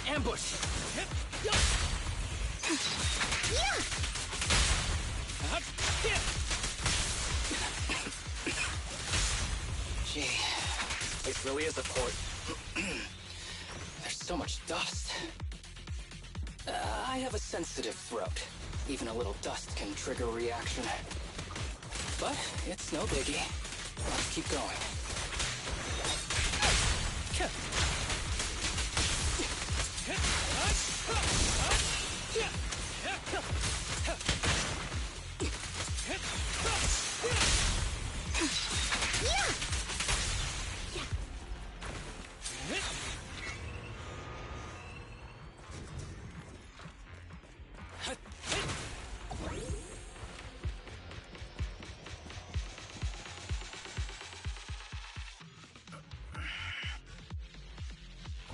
Ambush! Gee, this really is a port. There's so much dust. I have a sensitive throat. Even a little dust can trigger a reaction. But it's no biggie. Let's keep going.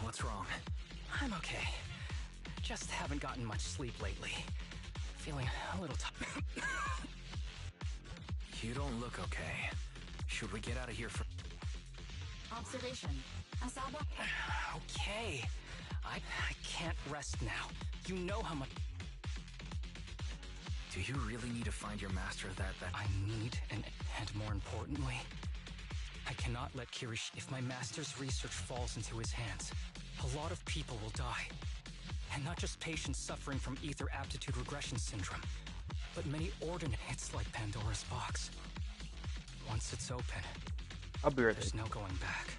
What's wrong? I'm okay. Just haven't gotten much sleep lately. Feeling a little tired. You don't look okay. Should we get out of here for... Observation. Asaba? Okay. I can't rest now. You know how much... Do you really need to find your master that... I need, and more importantly, I cannot let Kirish... If my master's research falls into his hands, a lot of people will die. And not just patients suffering from ether aptitude regression syndrome, but many ordinary... It's like Pandora's box. Once it's open, I'll be right there's back. no going back.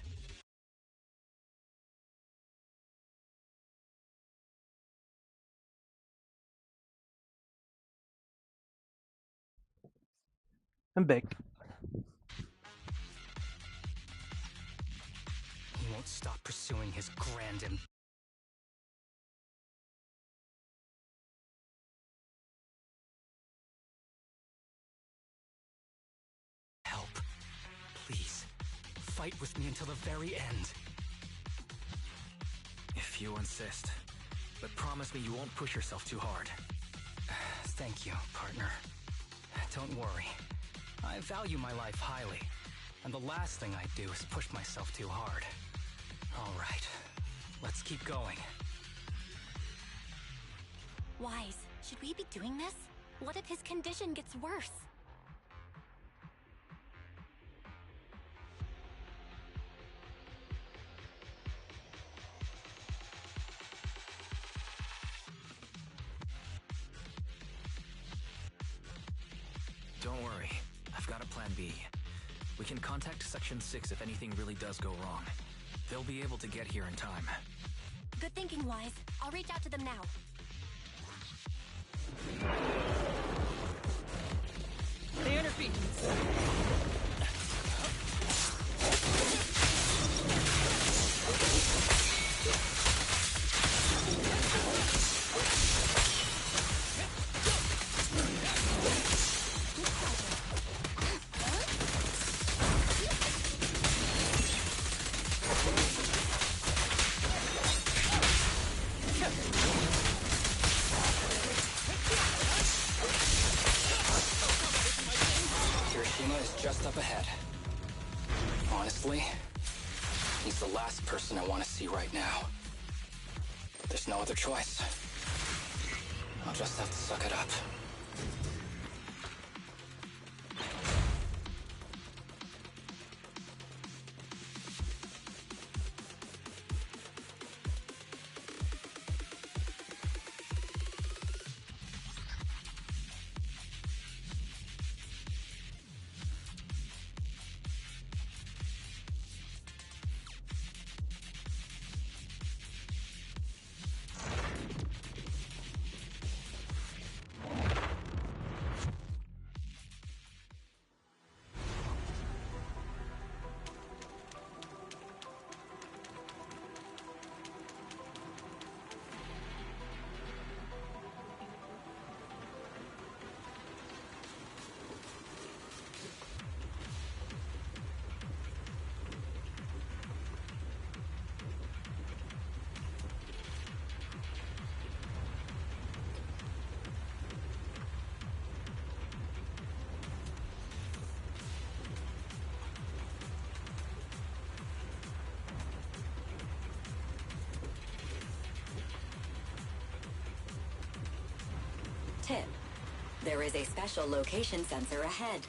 I'm back. He won't stop pursuing his grand ambition. Help. Please. Fight with me until the very end. If you insist. But promise me you won't push yourself too hard. Thank you, partner. Don't worry. I value my life highly. And the last thing I'd do is push myself too hard. All right. Let's keep going. Wise, should we be doing this? What if his condition gets worse? Don't worry. I've got a plan B. We can contact Section 6 if anything really does go wrong. They'll be able to get here in time. Good thinking, Wise. I'll reach out to them now. Stay on your feet. Just up ahead. Honestly, he's the last person I want to see right now. But there's no other choice. I'll just have to suck it up. Tip. There is a special location sensor ahead.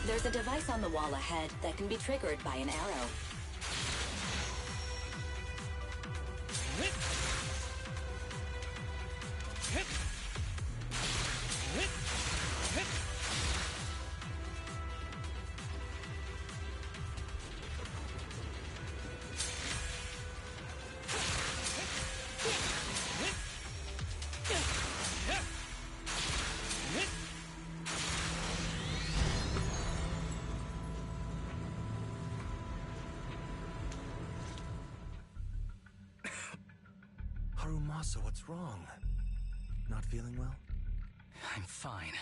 There's a device on the wall ahead that can be triggered by an arrow. Harumasa, what's wrong? Not feeling well? I'm fine.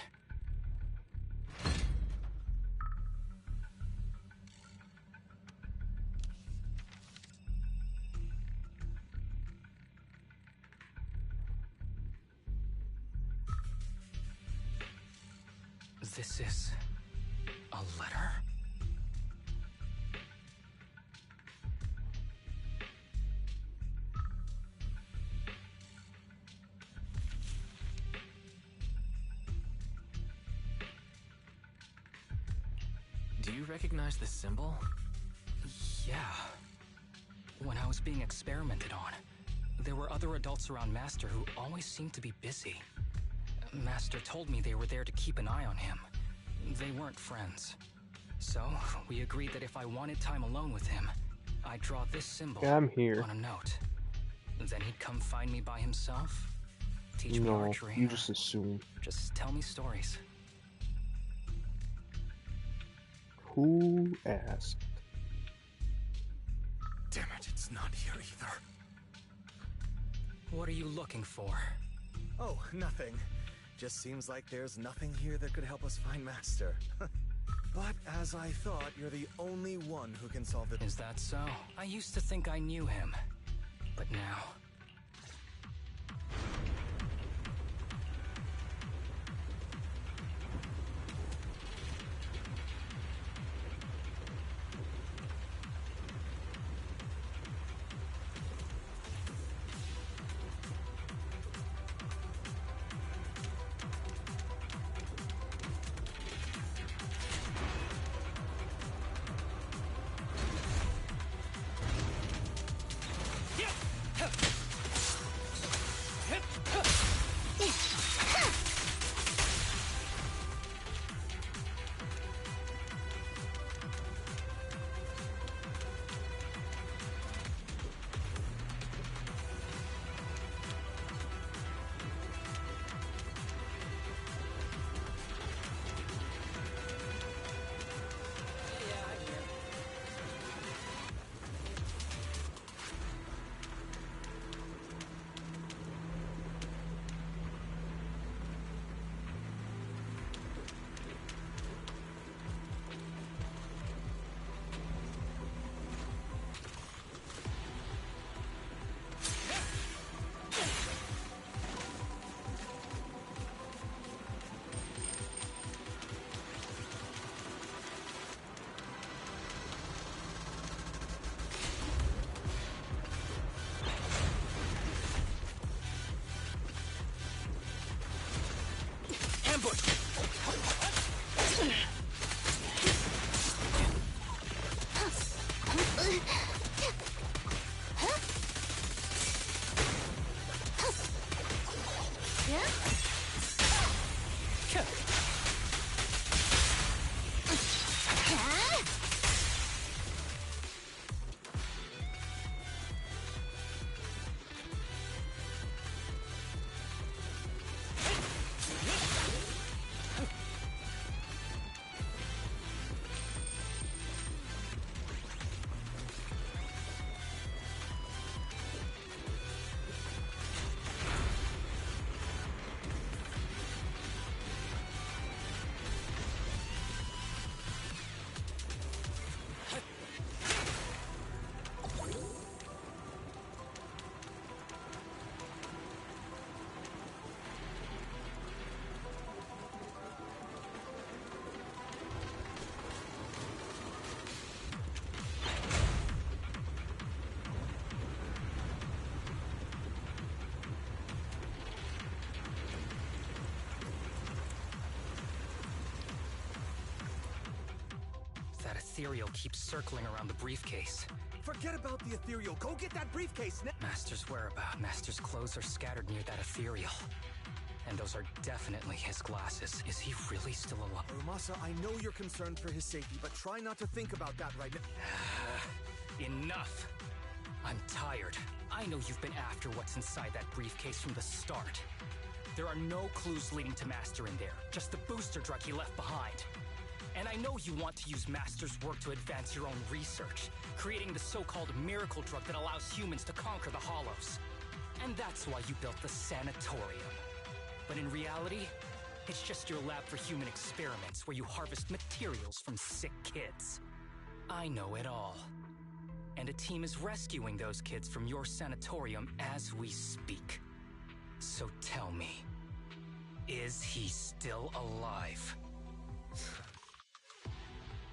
This is a letter? Do you recognize this symbol? Yeah. When I was being experimented on, there were other adults around Master who always seemed to be busy. Master told me they were there to keep an eye on him. They weren't friends. So, we agreed that if I wanted time alone with him, I'd draw this symbol I'm here. on a note. Then he'd come find me by himself, teach me No, archery. you just assume. Just tell me stories. Who asked? Damn it, it's not here either. What are you looking for? Oh, nothing. Just seems like there's nothing here that could help us find Master. But as I thought, you're the only one who can solve it. Is that so? I used to think I knew him, but now... ambush! That ethereal keeps circling around the briefcase. Forget about the ethereal. Go get that briefcase now. Master's whereabouts. Master's clothes are scattered near that ethereal. And those are definitely his glasses. Is he really still alive? Harumasa, I know you're concerned for his safety, but try not to think about that right now. Enough! I'm tired. I know you've been after what's inside that briefcase from the start. There are no clues leading to Master in there, just the booster drug he left behind. And I know you want to use Master's work to advance your own research, creating the so-called miracle drug that allows humans to conquer the Hollows. And that's why you built the sanatorium. But in reality, it's just your lab for human experiments where you harvest materials from sick kids. I know it all. And a team is rescuing those kids from your sanatorium as we speak. So tell me, is he still alive?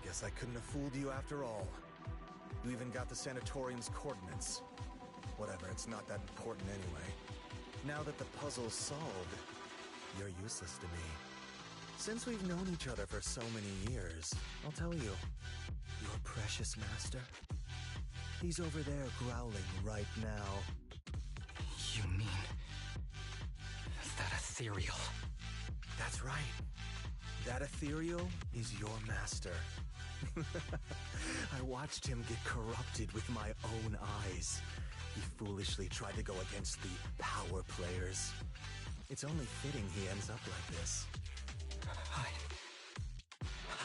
Guess I couldn't have fooled you after all. You even got the sanatorium's coordinates. Whatever, it's not that important anyway. Now that the puzzle's solved, you're useless to me. Since we've known each other for so many years, I'll tell you, your precious master, he's over there growling right now. You mean that ethereal? That's right. That ethereal is your master. I watched him get corrupted with my own eyes. He foolishly tried to go against the power players. It's only fitting he ends up like this.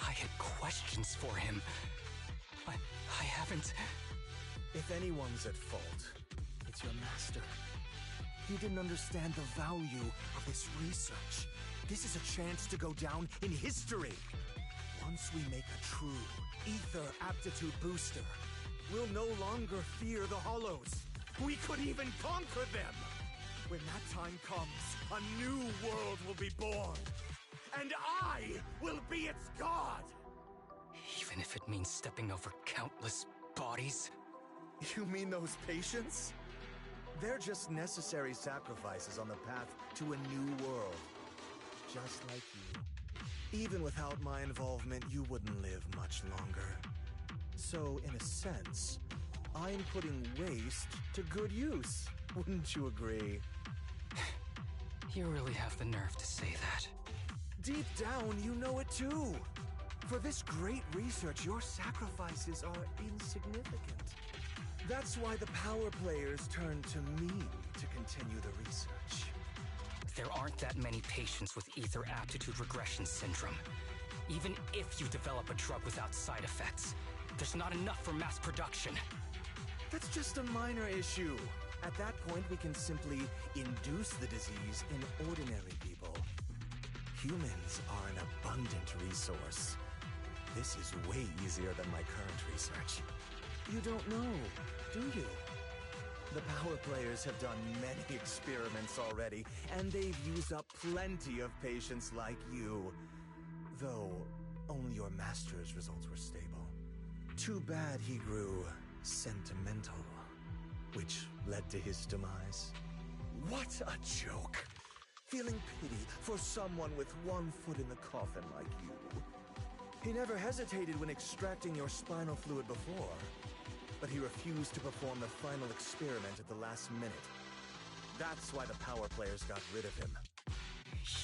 I had questions for him. I haven't... If anyone's at fault, it's your master. He didn't understand the value of this research. This is a chance to go down in history. Once we make a true ether aptitude booster, we'll no longer fear the Hollows. We could even conquer them. When that time comes, a new world will be born. And I will be its god. Even if it means stepping over countless bodies? You mean those patients? They're just necessary sacrifices on the path to a new world. Just like you. Even without my involvement, you wouldn't live much longer. So, in a sense, I'm putting waste to good use. Wouldn't you agree? You really have the nerve to say that. Deep down, you know it too. For this great research, your sacrifices are insignificant. That's why the power players turn to me to continue the research. There aren't that many patients with ether aptitude regression syndrome. Even if you develop a drug without side effects, there's not enough for mass production. That's just a minor issue. At that point, we can simply induce the disease in ordinary people. Humans are an abundant resource. This is way easier than my current research. You don't know, do you? The power players have done many experiments already, and they've used up plenty of patients like you. Though, only your master's results were stable. Too bad he grew sentimental, which led to his demise. What a joke! feeling pity for someone with one foot in the coffin like you. He never hesitated when extracting your spinal fluid before, but he refused to perform the final experiment at the last minute. That's why the power players got rid of him.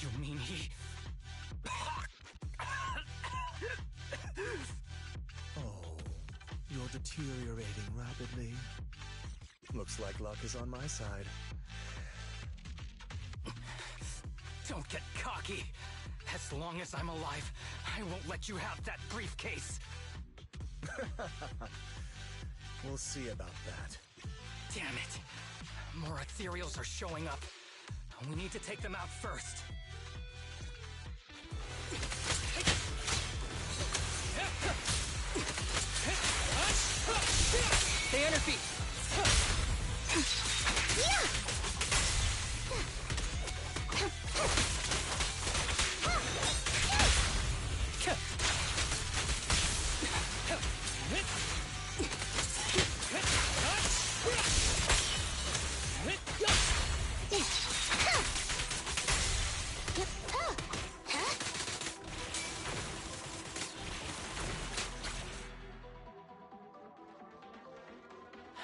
You mean he... Oh, you're deteriorating rapidly. Looks like luck is on my side. Don't get cocky. As long as I'm alive, I won't let you have that briefcase. We'll see about that. Damn it. More ethereals are showing up. We need to take them out first. Stay on your feet.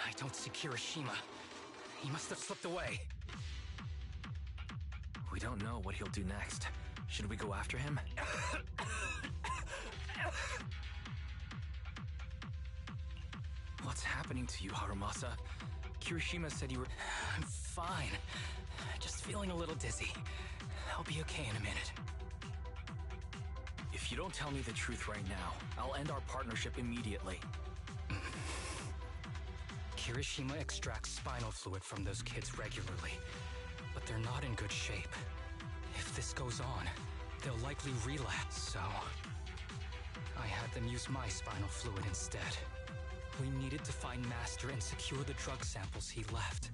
I don't see Kirishima. He must have slipped away. We don't know what he'll do next. Should we go after him? What's happening to you, Harumasa? Kirishima said you were... I'm fine. Just feeling a little dizzy. I'll be okay in a minute. If you don't tell me the truth right now, I'll end our partnership immediately. Kirishima extracts spinal fluid from those kids regularly, but they're not in good shape. If this goes on, they'll likely relapse, so... I had them use my spinal fluid instead. We needed to find Master and secure the drug samples he left.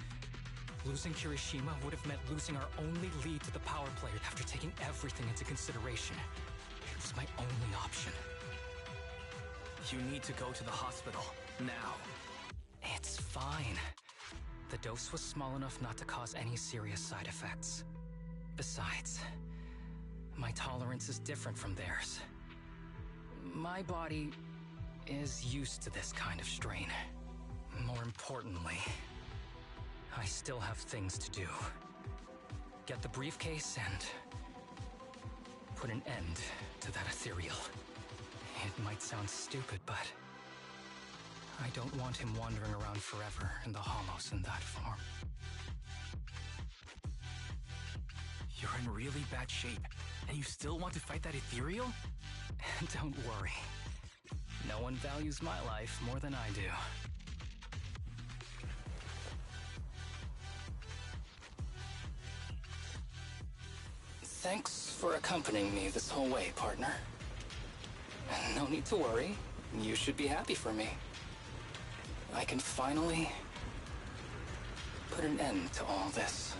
Losing Kirishima would have meant losing our only lead to the power player. After taking everything into consideration, it was my only option. You need to go to the hospital, now. It's fine. The dose was small enough not to cause any serious side effects. Besides, my tolerance is different from theirs. My body is used to this kind of strain. More importantly, I still have things to do. Get the briefcase and put an end to that ethereal. It might sound stupid, but I don't want him wandering around forever in the hollows in that form. You're in really bad shape, and you still want to fight that ethereal? Don't worry. No one values my life more than I do. Thanks for accompanying me this whole way, partner. No need to worry. You should be happy for me. I can finally put an end to all this.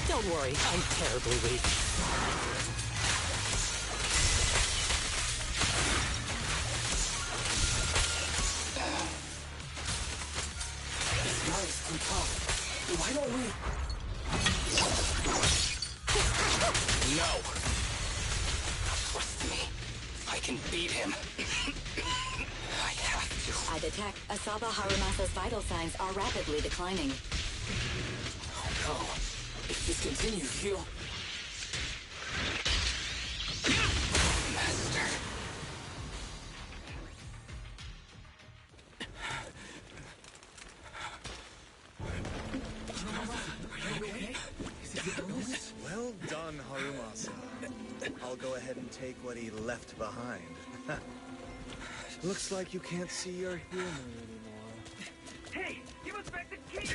Don't worry, I'm terribly weak. This guy's too tough. Why don't we... No! Trust me. I can beat him. I have to. I detect Asaba Harumasa's vital signs are rapidly declining. Oh no. If this continues, he'll... Master. Well done, Harumasa. I'll go ahead and take what he left behind. Looks like you can't see your humor anymore. Hey, give us back the key!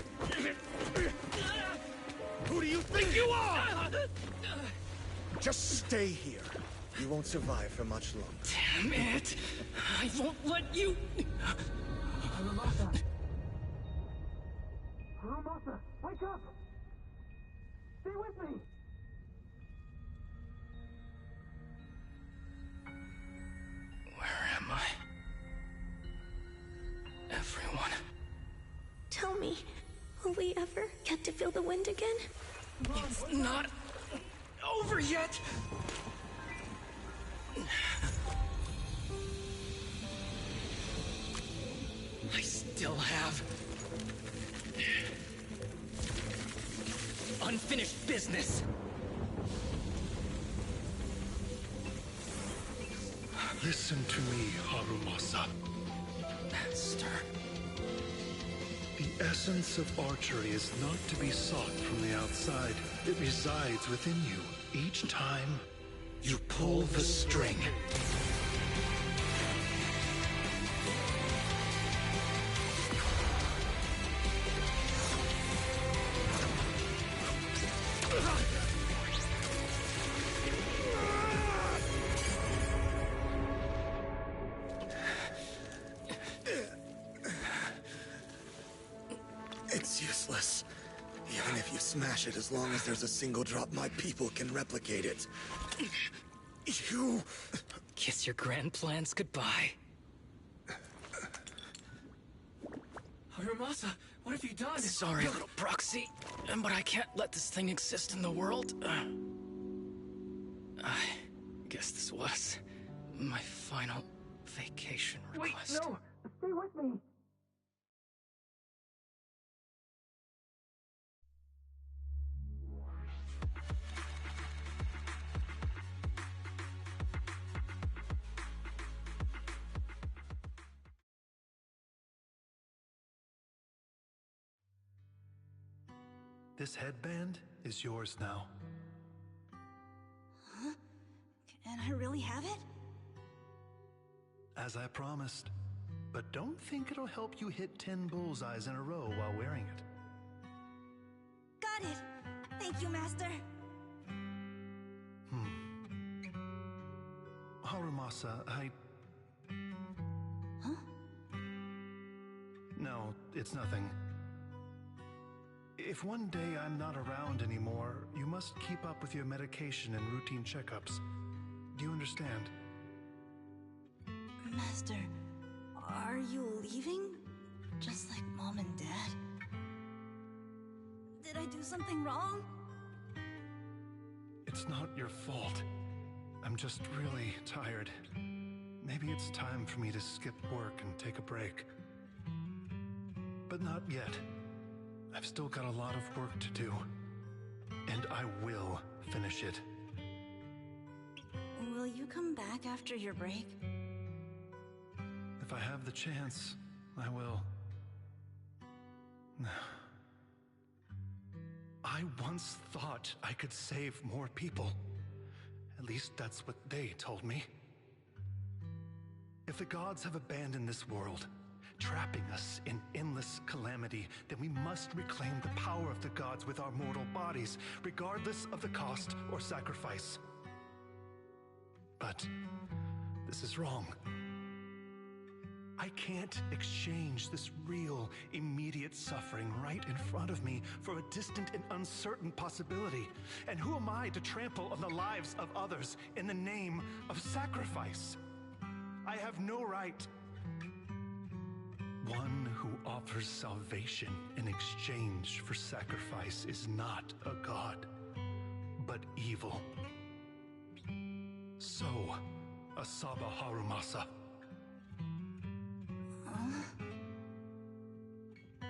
Who do you think you are? Just stay here. You won't survive for much longer. Damn it! I won't let you... Harumasa! Harumasa, wake up! Stay with me! Where am I? Everyone. Tell me, will we ever get to feel the wind again? It's not over yet! I still have unfinished business. Listen to me, Harumasa. Master. The essence of archery is not to be sought from the outside. It resides within you. Each time you pull the string. It's useless. Even if you smash it, as long as there's a single drop, my people can replicate it. You... Kiss your grand plans goodbye. Harumasa, what have you done? Sorry, little proxy, but I can't let this thing exist in the world. I guess this was my final vacation request. Wait, no! Stay with me! This headband is yours now. Huh? Can I really have it? As I promised. But don't think it'll help you hit 10 bullseyes in a row while wearing it. Got it! Thank you, Master! Harumasa, Huh? No, it's nothing. If one day I'm not around anymore, you must keep up with your medication and routine checkups. Do you understand? Master, are you leaving? Just like Mom and Dad? Did I do something wrong? It's not your fault. I'm just really tired. Maybe it's time for me to skip work and take a break. But not yet. I've still got a lot of work to do. And I will finish it. Will you come back after your break? If I have the chance, I will. I once thought I could save more people. At least that's what they told me. If the gods have abandoned this world, trapping us in endless calamity, then we must reclaim the power of the gods with our mortal bodies, regardless of the cost or sacrifice. But this is wrong. I can't exchange this real, immediate suffering right in front of me for a distant and uncertain possibility. And who am I to trample on the lives of others in the name of sacrifice? I have no right. One who offers salvation in exchange for sacrifice is not a god, but evil. So, Asaba Harumasa.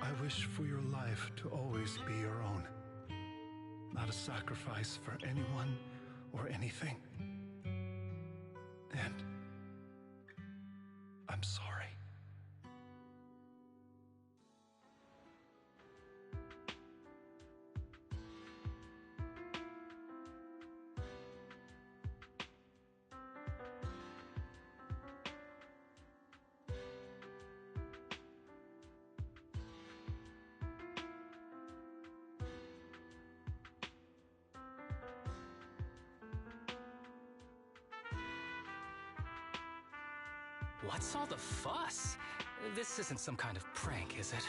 I wish for your life to always be your own. Not a sacrifice for anyone or anything. And I'm sorry. What's all the fuss? This isn't some kind of prank, is it?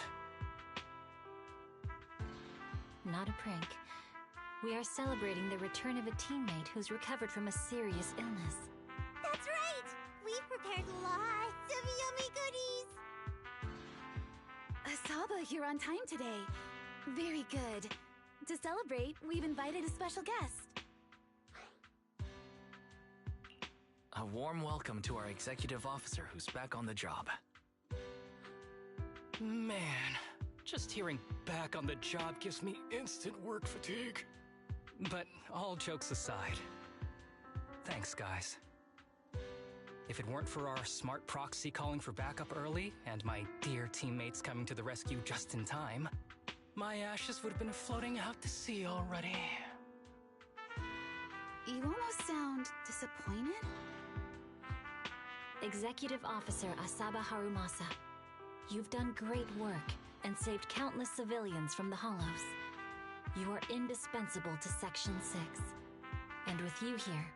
Not a prank. We are celebrating the return of a teammate who's recovered from a serious illness. That's right! We've prepared lots of yummy goodies! Asaba, you're on time today. Very good. To celebrate, we've invited a special guest. A warm welcome to our executive officer who's back on the job. Man, just hearing back on the job gives me instant work fatigue. But all jokes aside, thanks, guys. If it weren't for our smart proxy calling for backup early and my dear teammates coming to the rescue just in time, my ashes would have been floating out to sea already. You almost sound disappointed? Executive Officer Asaba Harumasa, you've done great work and saved countless civilians from the Hollows. You are indispensable to Section 6. And with you here,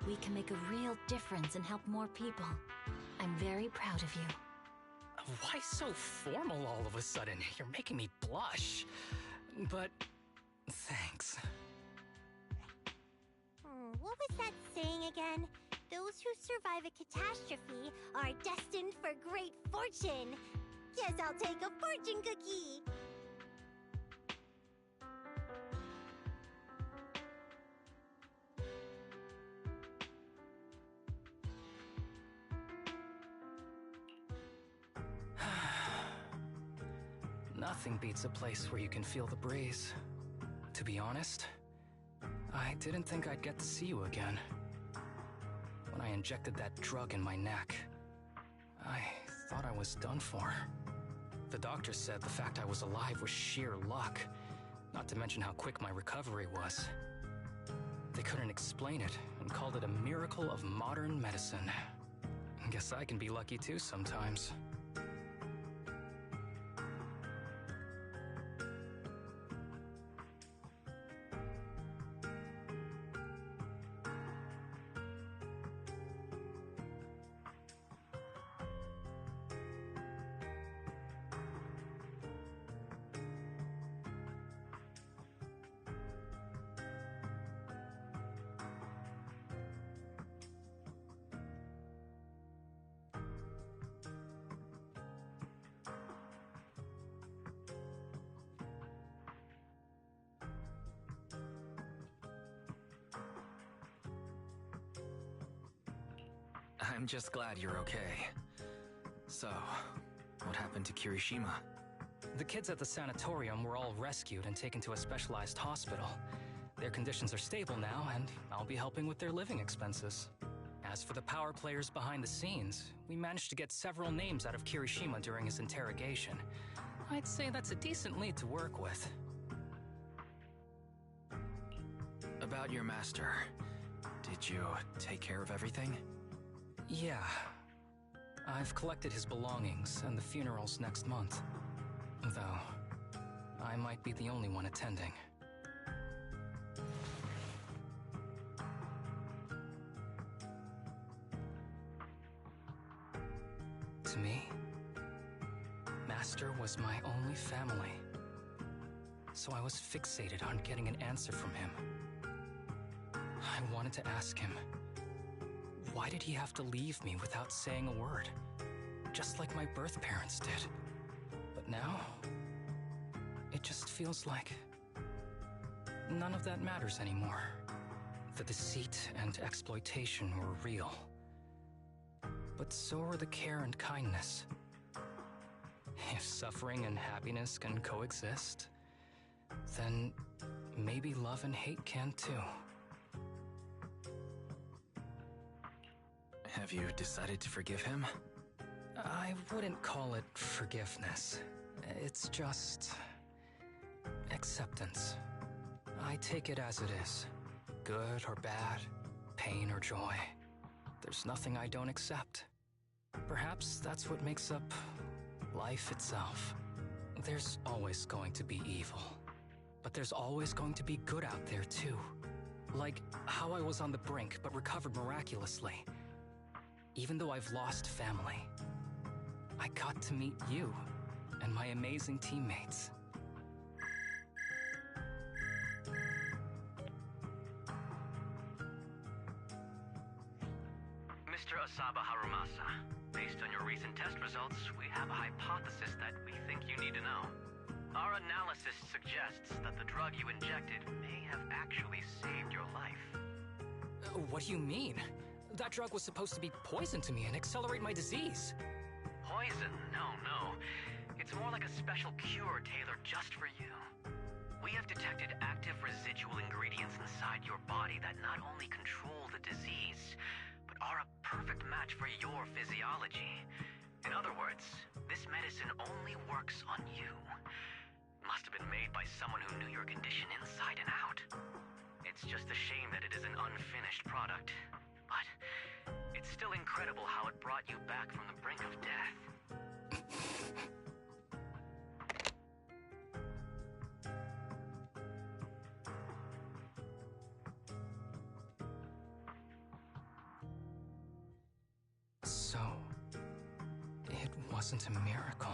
we can make a real difference and help more people. I'm very proud of you. Why so formal all of a sudden? You're making me blush. But thanks. What was that saying again? Those who survive a catastrophe are destined for great fortune. Guess I'll take a fortune cookie. Nothing beats a place where you can feel the breeze. To be honest, I didn't think I'd get to see you again. When I injected that drug in my neck, I thought I was done for. The doctor said the fact I was alive was sheer luck, not to mention how quick my recovery was. They couldn't explain it and called it a miracle of modern medicine. Guess I can be lucky too sometimes. I'm just glad you're okay. So, what happened to Kirishima? The kids at the sanatorium were all rescued and taken to a specialized hospital. Their conditions are stable now, and I'll be helping with their living expenses. As for the power players behind the scenes, we managed to get several names out of Kirishima during his interrogation. I'd say that's a decent lead to work with. About your master, did you take care of everything? Yeah. I've collected his belongings, and the funeral's next month. Though, I might be the only one attending. To me, Master was my only family. So I was fixated on getting an answer from him. I wanted to ask him, why did he have to leave me without saying a word? Just like my birth parents did. But now, it just feels like none of that matters anymore. The deceit and exploitation were real. But so are the care and kindness. If suffering and happiness can coexist, then maybe love and hate can too. Have you decided to forgive him? I wouldn't call it forgiveness. It's just acceptance. I take it as it is. Good or bad, pain or joy. There's nothing I don't accept. Perhaps that's what makes up life itself. There's always going to be evil. But there's always going to be good out there too. Like how I was on the brink but recovered miraculously. even though I've lost family. I got to meet you and my amazing teammates. Mr. Asaba Harumasa, based on your recent test results, we have a hypothesis that we think you need to know. Our analysis suggests that the drug you injected may have actually saved your life. What do you mean? That drug was supposed to be poison to me and accelerate my disease. Poison? No. It's more like a special cure tailored just for you. We have detected active residual ingredients inside your body that not only control the disease, but are a perfect match for your physiology. In other words, this medicine only works on you. Must have been made by someone who knew your condition inside and out. It's just a shame that it is an unfinished product. But it's still incredible how it brought you back from the brink of death. So, it wasn't a miracle.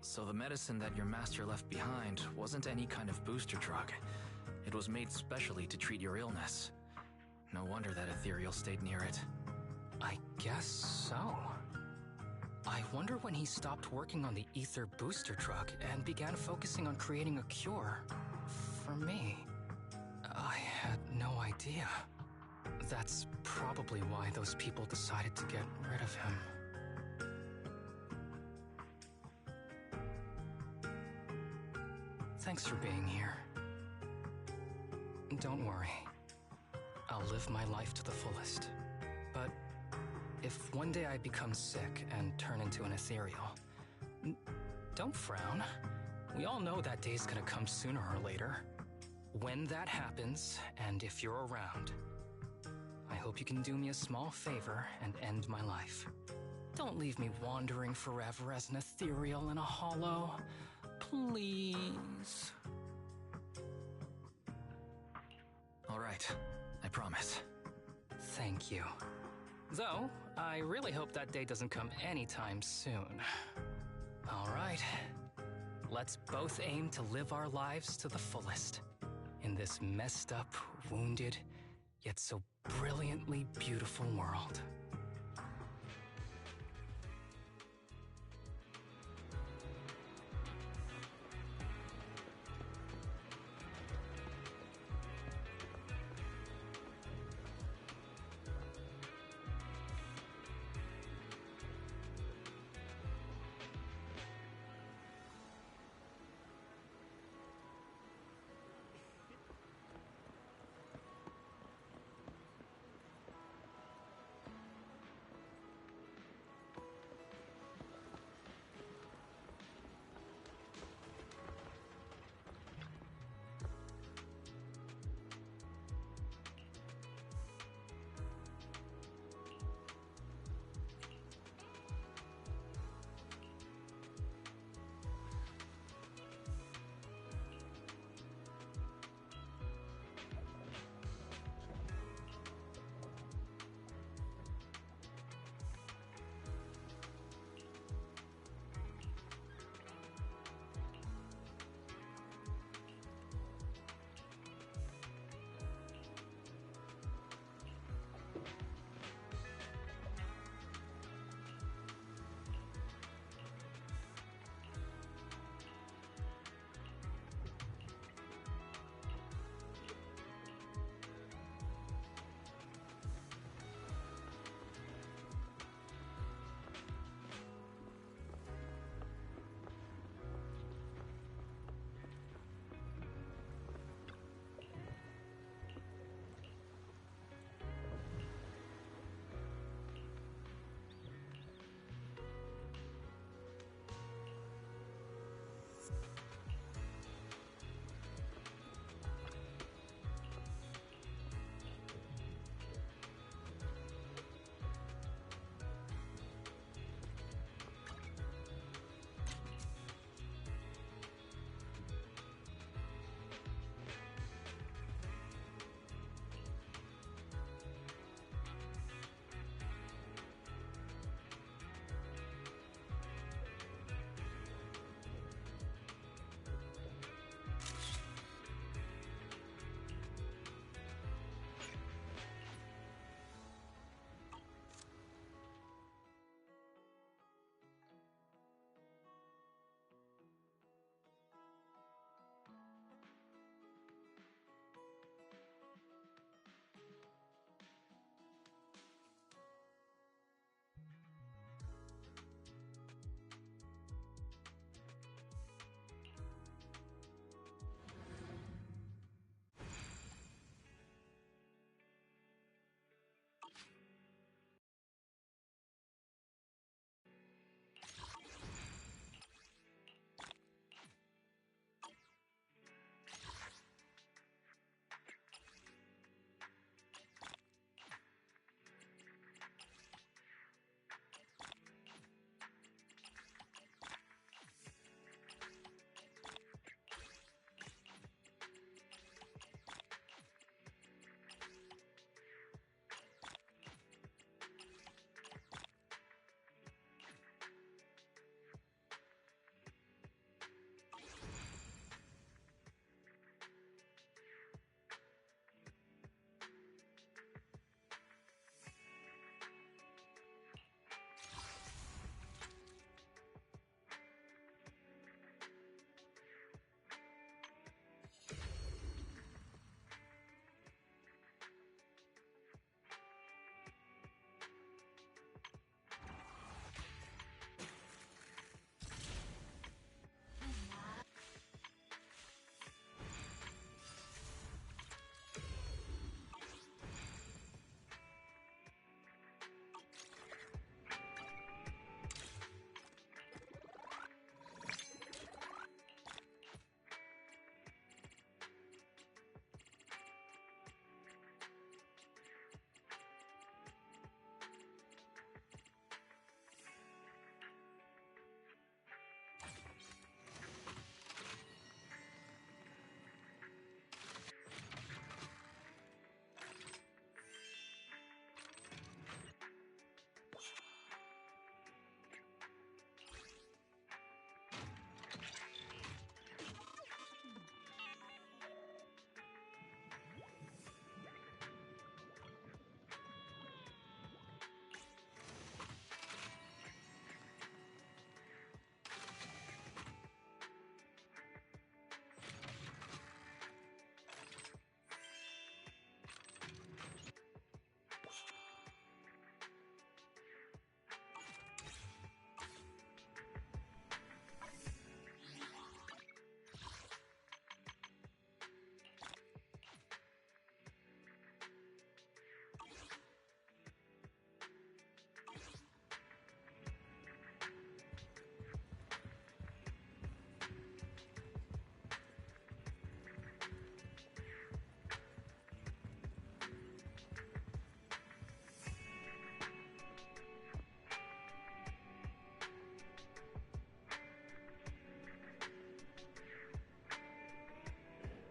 So the medicine that your master left behind wasn't any kind of booster drug. It was made specially to treat your illness. No wonder that Ethereal stayed near it. I guess so. I wonder when he stopped working on the ether booster drug and began focusing on creating a cure for me. I had no idea. That's probably why those people decided to get rid of him. Thanks for being here. Don't worry. I'll live my life to the fullest. But if one day I become sick and turn into an ethereal, don't frown. We all know that day's gonna come sooner or later. When that happens, and if you're around, I hope you can do me a small favor and end my life. Don't leave me wandering forever as an ethereal in a hollow. Please. All right, I promise. Thank you. Though, I really hope that day doesn't come anytime soon. All right. Let's both aim to live our lives to the fullest. In this messed up, wounded, yet so brilliantly beautiful world.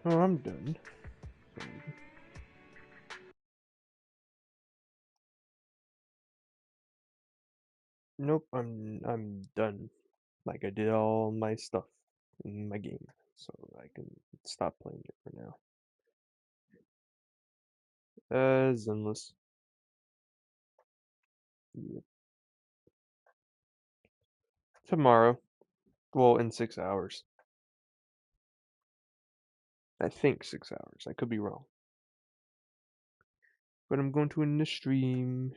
Oh, I'm done. Nope, I'm done. Like I did all my stuff in my game, so I can stop playing it for now. Zenless. Yep. Tomorrow. Well, in 6 hours. I think 6 hours. I could be wrong. But I'm going to end the stream.